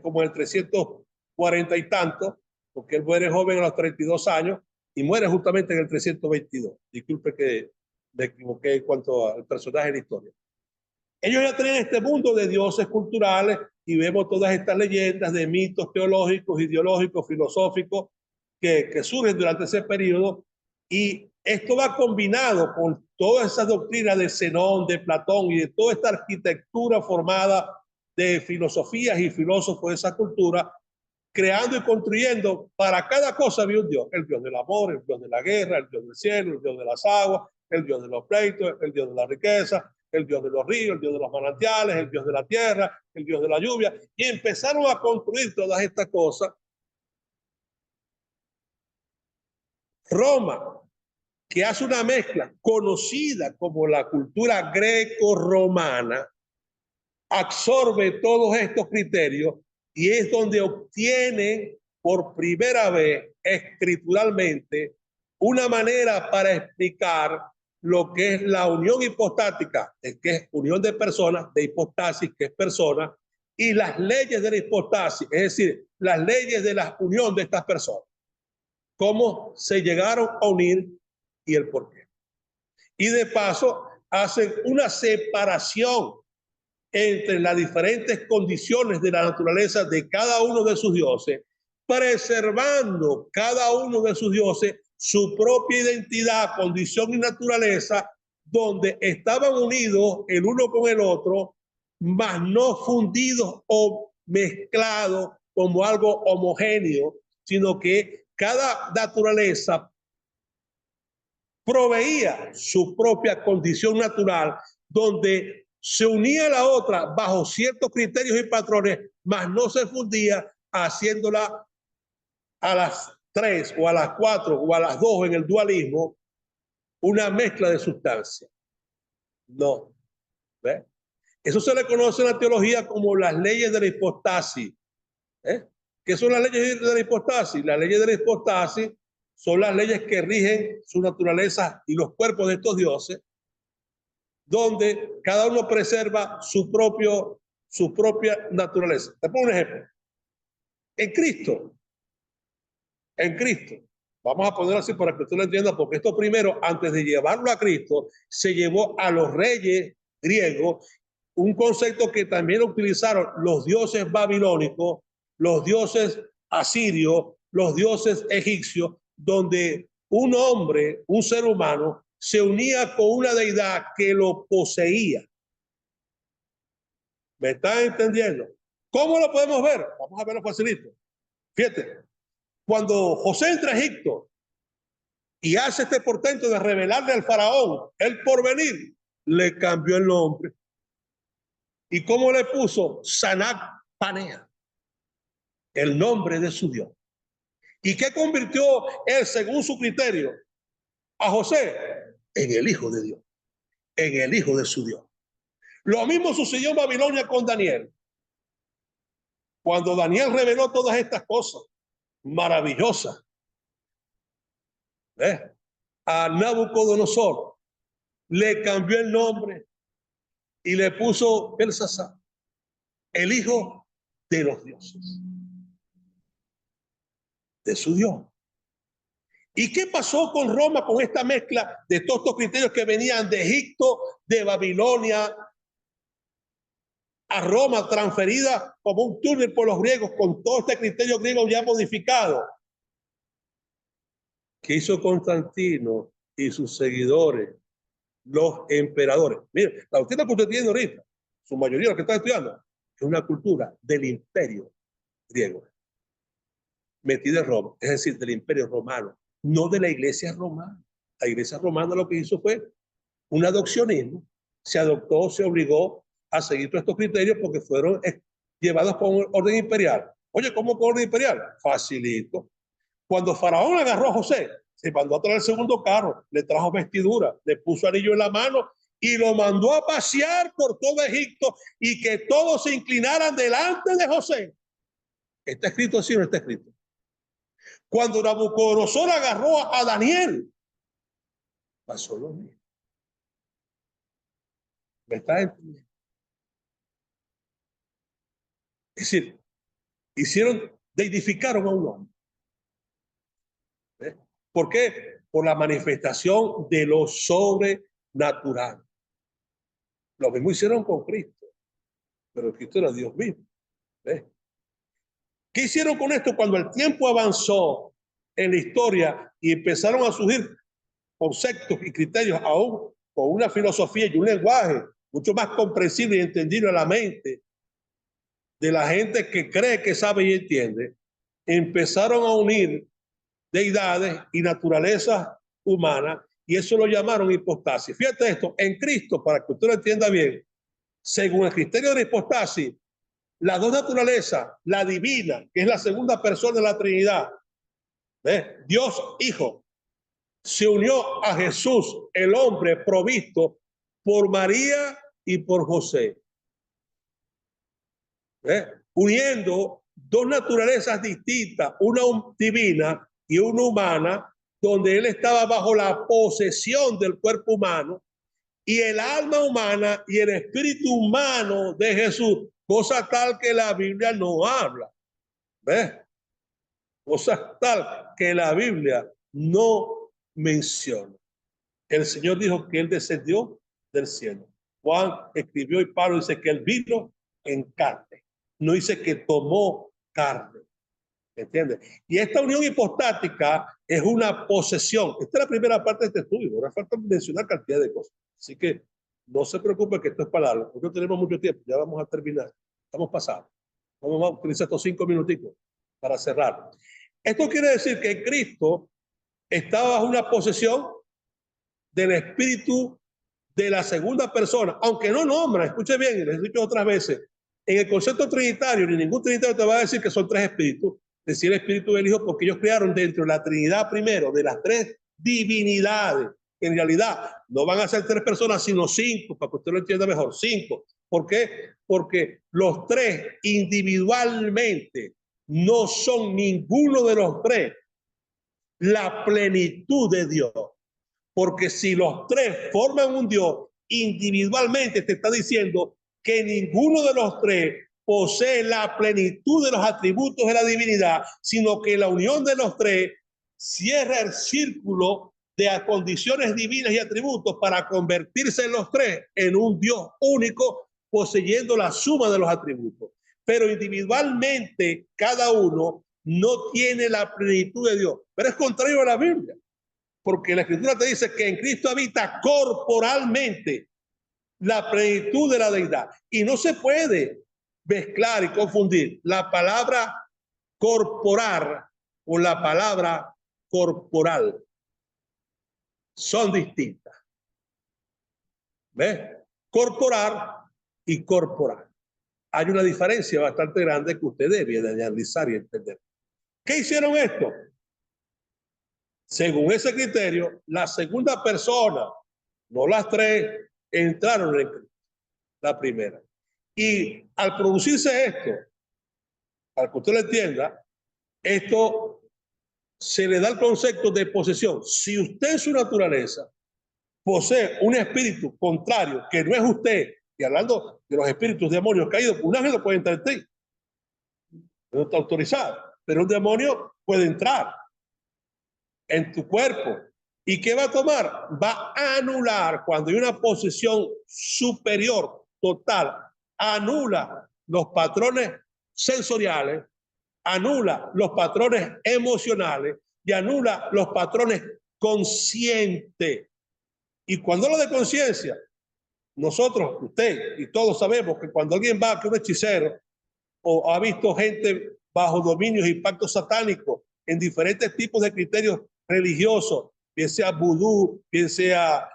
como en el 340 y tanto, porque él muere joven a los 32 años y muere justamente en el 322. Disculpe que me equivoqué en cuanto al personaje de la historia. Ellos ya tienen este mundo de dioses culturales y vemos todas estas leyendas de mitos teológicos, ideológicos, filosóficos que surgen durante ese periodo, y esto va combinado con todas esas doctrinas de Zenón, de Platón y de toda esta arquitectura formada de filosofías y filósofos de esa cultura, creando y construyendo. Para cada cosa había un Dios: el Dios del amor, el Dios de la guerra, el Dios del cielo, el Dios de las aguas, el Dios de los pleitos, el Dios de la riqueza, el Dios de los ríos, el Dios de los manantiales, el Dios de la tierra, el Dios de la lluvia, y empezaron a construir todas estas cosas. Roma, que hace una mezcla conocida como la cultura greco-romana, absorbe todos estos criterios y es donde obtiene por primera vez escrituralmente una manera para explicar lo que es la unión hipostática, que es unión de personas, de hipostasis, que es persona, y las leyes de la hipostasis, es decir, las leyes de la unión de estas personas. Cómo se llegaron a unir y el por qué. Y de paso hacen una separación entre las diferentes condiciones de la naturaleza de cada uno de sus dioses, preservando cada uno de sus dioses su propia identidad, condición y naturaleza, donde estaban unidos el uno con el otro, mas no fundidos o mezclados como algo homogéneo, sino que cada naturaleza proveía su propia condición natural, donde se unía a la otra bajo ciertos criterios y patrones, mas no se fundía, haciéndola a las 3 o a las 4 o a las 2 en el dualismo una mezcla de sustancia. No. ¿Ve? Eso se le conoce en la teología como las leyes de la hipostasis. ¿Qué son las leyes de la hipostasis? Las leyes de la hipostasis son las leyes que rigen su naturaleza y los cuerpos de estos dioses, donde cada uno preserva su propia naturaleza. Te pongo un ejemplo. En Cristo, vamos a ponerlo así para que usted lo entienda, porque esto primero, antes de llevarlo a Cristo, se llevó a los reyes griegos, un concepto que también utilizaron los dioses babilónicos, los dioses asirios, los dioses egipcios, donde un hombre, un ser humano, se unía con una deidad que lo poseía. ¿Me están entendiendo? ¿Cómo lo podemos ver? Vamos a verlo facilito. Fíjate, cuando José entra a Egipto y hace este portento de revelarle al faraón el porvenir, le cambió el nombre. ¿Y cómo le puso? Sanac Panea, el nombre de su Dios. ¿Y qué convirtió él, según su criterio, a José? En el Hijo de Dios, en el Hijo de su Dios. Lo mismo sucedió en Babilonia con Daniel. Cuando Daniel reveló todas estas cosas maravillosas, a Nabucodonosor le cambió el nombre y le puso Belsasar, el hijo de los dioses, de su Dios. ¿Y qué pasó con Roma con esta mezcla de todos estos criterios que venían de Egipto, de Babilonia, a Roma, transferida como un túnel por los griegos, con todo este criterio griego ya modificado? ¿Qué hizo Constantino y sus seguidores, los emperadores? Mire, la doctrina que usted tiene ahorita, su mayoría, los que están estudiando, es una cultura del imperio griego, metida en Roma, es decir, del imperio romano, no de la iglesia romana. La iglesia romana lo que hizo fue un adopcionismo, se adoptó, se obligó a seguir todos estos criterios porque fueron llevados por orden imperial. Oye, ¿cómo por orden imperial? Facilito. Cuando Faraón agarró a José, se mandó a traer el segundo carro, le trajo vestidura, le puso anillo en la mano y lo mandó a pasear por todo Egipto y que todos se inclinaran delante de José. ¿Está escrito así o no está escrito? Cuando Nabucodonosor agarró a Daniel, pasó lo mismo. ¿Me está entendiendo? Es decir, deidificaron a un hombre. ¿Por qué? Por la manifestación de lo sobrenatural. Lo mismo hicieron con Cristo, pero Cristo era Dios mismo. ¿Ves? ¿Qué hicieron con esto cuando el tiempo avanzó en la historia y empezaron a surgir conceptos y criterios aún con una filosofía y un lenguaje mucho más comprensible y entendible a la mente de la gente que cree que sabe y entiende? Empezaron a unir deidades y naturalezas humanas y eso lo llamaron hipostasis. Fíjate esto, en Cristo, para que usted lo entienda bien, según el criterio de la hipostasis, las dos naturalezas, la divina, que es la segunda persona de la Trinidad, Dios Hijo, se unió a Jesús, el hombre provisto por María y por José, uniendo dos naturalezas distintas, una divina y una humana, donde él estaba bajo la posesión del cuerpo humano y el alma humana y el espíritu humano de Jesús, cosa tal que la Biblia no habla. ¿Ves? Cosa tal que la Biblia no menciona. El Señor dijo que él descendió del cielo. Juan escribió y Pablo dice que él vino en carne. No dice que tomó carne. ¿Entiendes? Y esta unión hipostática es una posesión. Esta es la primera parte de este estudio. Ahora falta mencionar cantidad de cosas. Así que no se preocupe que esto es para largo. Porque no tenemos mucho tiempo. Ya vamos a terminar. Estamos pasados. Vamos a utilizar estos 5 minuticos para cerrar. Esto quiere decir que Cristo estaba bajo una posesión del espíritu de la segunda persona, aunque no nombra, escuche bien, les he dicho otras veces, en el concepto trinitario, ni ningún trinitario te va a decir que son 3 espíritus, decir el espíritu del Hijo, porque ellos crearon dentro de la Trinidad primero, de las 3 divinidades. En realidad, no van a ser 3 personas, sino 5, para que usted lo entienda mejor, 5. ¿Por qué? Porque los 3 individualmente no son ninguno de los 3 la plenitud de Dios. Porque si los 3 forman un Dios, individualmente te está diciendo que ninguno de los tres posee la plenitud de los atributos de la divinidad, sino que la unión de los tres cierra el círculo de condiciones divinas y atributos para convertirse en los tres en un Dios único, poseyendo la suma de los atributos. Pero individualmente cada uno no tiene la plenitud de Dios. Pero es contrario a la Biblia, porque la Escritura te dice que en Cristo habita corporalmente la plenitud de la deidad. Y no se puede mezclar y confundir la palabra corporal con la palabra corporal. Son distintas. ¿Ves? Corporal y corporal. Hay una diferencia bastante grande que usted debe de analizar y entender. ¿Qué hicieron esto? Según ese criterio, la segunda persona, no las tres, entraron en Cristo, la primera. Y al producirse esto, para que usted lo entienda, esto se le da el concepto de posesión. Si usted en su naturaleza posee un espíritu contrario que no es usted, y hablando de los espíritus demonios caídos, un ángel no puede entrar en ti, no está autorizado, pero un demonio puede entrar en tu cuerpo. ¿Y qué va a tomar? Va a anular, cuando hay una posesión superior, total, anula los patrones sensoriales, anula los patrones emocionales y anula los patrones conscientes. Y cuando hablo de conciencia, nosotros, usted y todos sabemos que cuando alguien va a un hechicero o ha visto gente bajo dominios y pactos satánicos en diferentes tipos de criterios religiosos, bien sea vudú, bien sea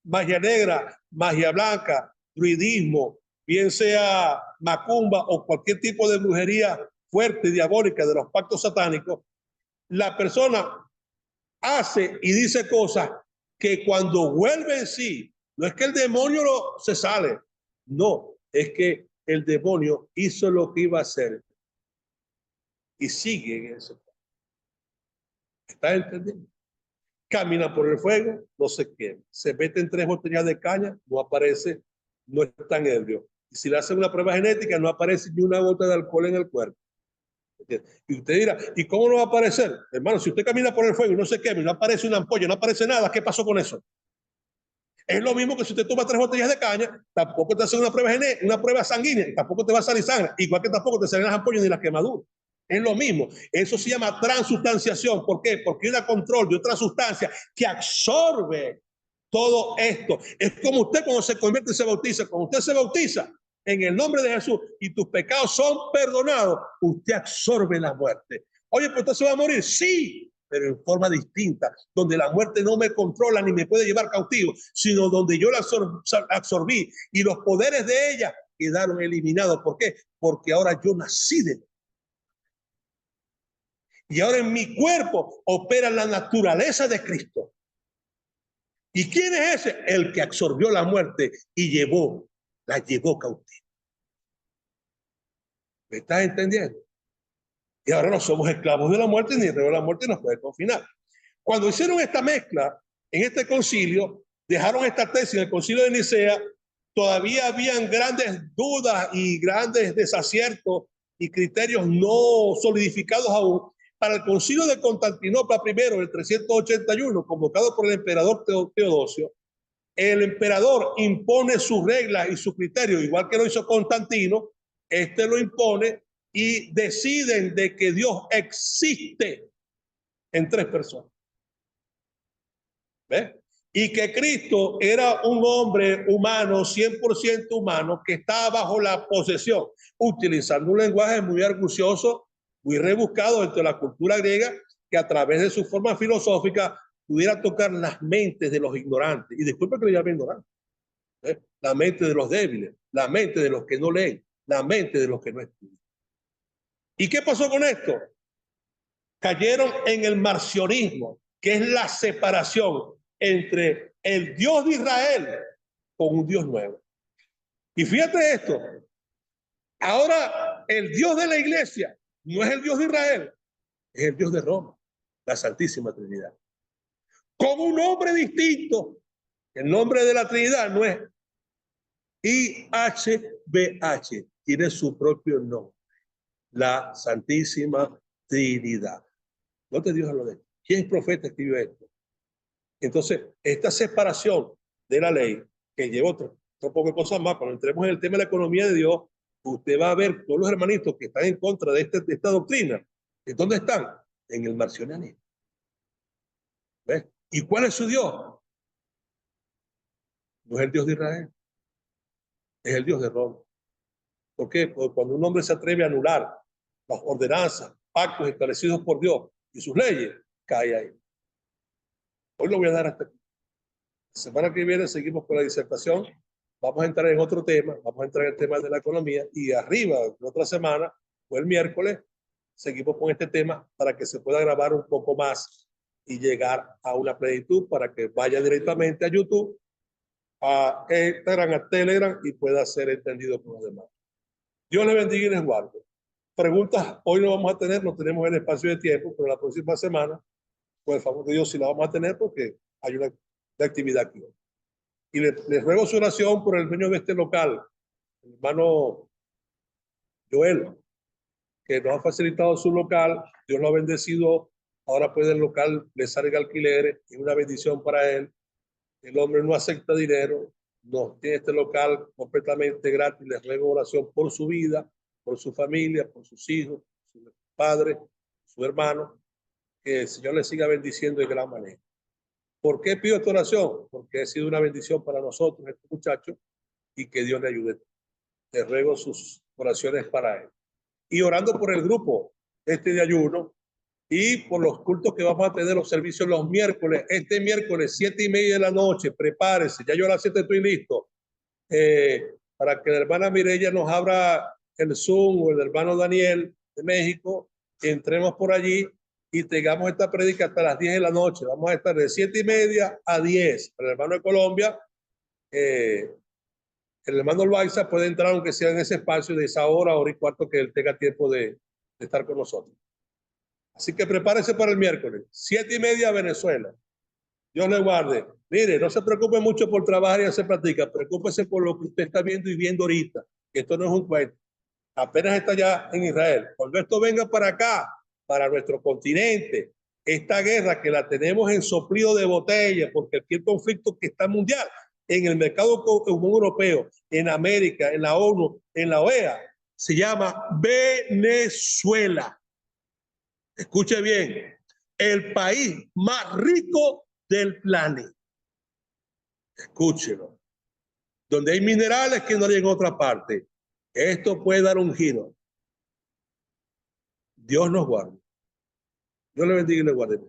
magia negra, magia blanca, druidismo, bien sea macumba o cualquier tipo de brujería fuerte y diabólica de los pactos satánicos, la persona hace y dice cosas que cuando vuelve en sí, no es que el demonio se sale, no, es que el demonio hizo lo que iba a hacer y sigue en ese plan. ¿Está entendiendo? Camina por el fuego, no se quema. Se mete en 3 botellas de caña, no aparece, no es tan ebrio. Y si le hacen una prueba genética, no aparece ni una gota de alcohol en el cuerpo. Y usted dirá, ¿y cómo no va a aparecer? Hermano, si usted camina por el fuego y no se quema, y no aparece una ampolla, no aparece nada, ¿qué pasó con eso? Es lo mismo que si usted toma 3 botellas de caña, tampoco te hacen una prueba sanguínea, tampoco te va a salir sangre, igual que tampoco te salen las ampollas ni las quemaduras. Es lo mismo. Eso se llama transustanciación. ¿Por qué? Porque hay un control de otra sustancia que absorbe todo esto. Es como usted cuando se convierte y se bautiza. Cuando usted se bautiza en el nombre de Jesús y tus pecados son perdonados, usted absorbe la muerte. Oye, pues usted se va a morir. Sí, pero en forma distinta, donde la muerte no me controla ni me puede llevar cautivo, sino donde yo la absorbí y los poderes de ella quedaron eliminados. ¿Por qué? Porque ahora yo nací de nuevo. Y ahora en mi cuerpo opera la naturaleza de Cristo. ¿Y quién es ese? El que absorbió la muerte y la llevó cautiva. ¿Me estás entendiendo? Y ahora no somos esclavos de la muerte, ni el rey de la muerte nos puede confinar. Cuando hicieron esta mezcla en este concilio, dejaron esta tesis en el concilio de Nicea, todavía habían grandes dudas y grandes desaciertos y criterios no solidificados aún. Para el concilio de Constantinopla I, el 381, convocado por el emperador Teodosio, el emperador impone sus reglas y sus criterios, igual que lo hizo Constantino, este lo impone y deciden de que Dios existe en 3 personas. ¿Ves? Y que Cristo era un hombre humano, 100% humano, que estaba bajo la posesión, utilizando un lenguaje muy argucioso, muy rebuscado dentro de la cultura griega, que a través de su forma filosófica pudiera tocar las mentes de los ignorantes. Y disculpe que le llame ignorante. La mente de los débiles, la mente de los que no leen, la mente de los que no estudian. ¿Y qué pasó con esto? Cayeron en el marcionismo, que es la separación entre el Dios de Israel con un Dios nuevo. Y fíjate esto, ahora el Dios de la iglesia no es el Dios de Israel, es el Dios de Roma, la Santísima Trinidad. Con un nombre distinto, El nombre de la Trinidad no es IHBH, tiene su propio nombre, la Santísima Trinidad. No te digo lo de esto. ¿Quién profeta escribió esto? Entonces, esta separación de la ley, que lleva otro poco de cosas más, cuando entremos en el tema de la economía de Dios, usted va a ver todos los hermanitos que están en contra de esta doctrina. ¿En dónde están? En el marcionismo. ¿Ves? ¿Y cuál es su Dios? No es el Dios de Israel, es el Dios de Roma. ¿Por qué? Porque cuando un hombre se atreve a anular las ordenanzas, pactos establecidos por Dios y sus leyes, cae ahí. Hoy lo voy a dar hasta aquí. La semana que viene seguimos con la disertación. Vamos a entrar en otro tema, vamos a entrar en el tema de la economía y arriba, la otra semana o el miércoles, seguimos con este tema para que se pueda grabar un poco más y llegar a una plenitud para que vaya directamente a YouTube, a Instagram, a Telegram y pueda ser entendido por los demás. Dios le bendiga y les guarde. Preguntas hoy no vamos a tener, no tenemos el espacio de tiempo, pero la próxima semana, por el favor de Dios, sí la vamos a tener porque hay una actividad aquí. Y les ruego su oración por el dueño de este local, el hermano Joel, que nos ha facilitado su local. Dios lo ha bendecido. Ahora puede el local le salga alquileres. Es una bendición para él. El hombre no acepta dinero. No tiene este local completamente gratis. Les ruego oración por su vida, por su familia, por sus hijos, su padre, su hermano. Que el Señor le siga bendiciendo de gran manera. ¿Por qué pido esta oración? Porque ha sido una bendición para nosotros, este muchacho, y que Dios le ayude. Le ruego sus oraciones para él. Y orando por el grupo de ayuno y por los cultos que vamos a tener, los servicios los miércoles. Este miércoles, 7:30 de la noche, prepárese. Ya yo a las 7 estoy listo. Para que la hermana Mireya nos abra el Zoom o el hermano Daniel de México, entremos por allí y tengamos esta prédica hasta las 10 de la noche. Vamos a estar de 7:30 a 10. Para el hermano de Colombia, el hermano Loaiza puede entrar aunque sea en ese espacio de esa hora y cuarto que él tenga tiempo de estar con nosotros. Así que prepárese para el miércoles, 7:30 Venezuela. Dios le guarde. Mire, no se preocupe mucho por trabajar y hacer práctica, preocúpese por lo que usted está viendo y viendo ahorita. Esto no es un cuento. Apenas está ya en Israel. Cuando esto venga para acá, para nuestro continente, esta guerra que la tenemos en soplido de botella, porque aquí el conflicto que está mundial, en el mercado común europeo, en América, en la ONU, en la OEA, se llama Venezuela. Escuche bien, el país más rico del planeta. Escúchelo. Donde hay minerales que no hay en otra parte. Esto puede dar un giro. Dios nos guarde. Dios le bendiga y le guarde.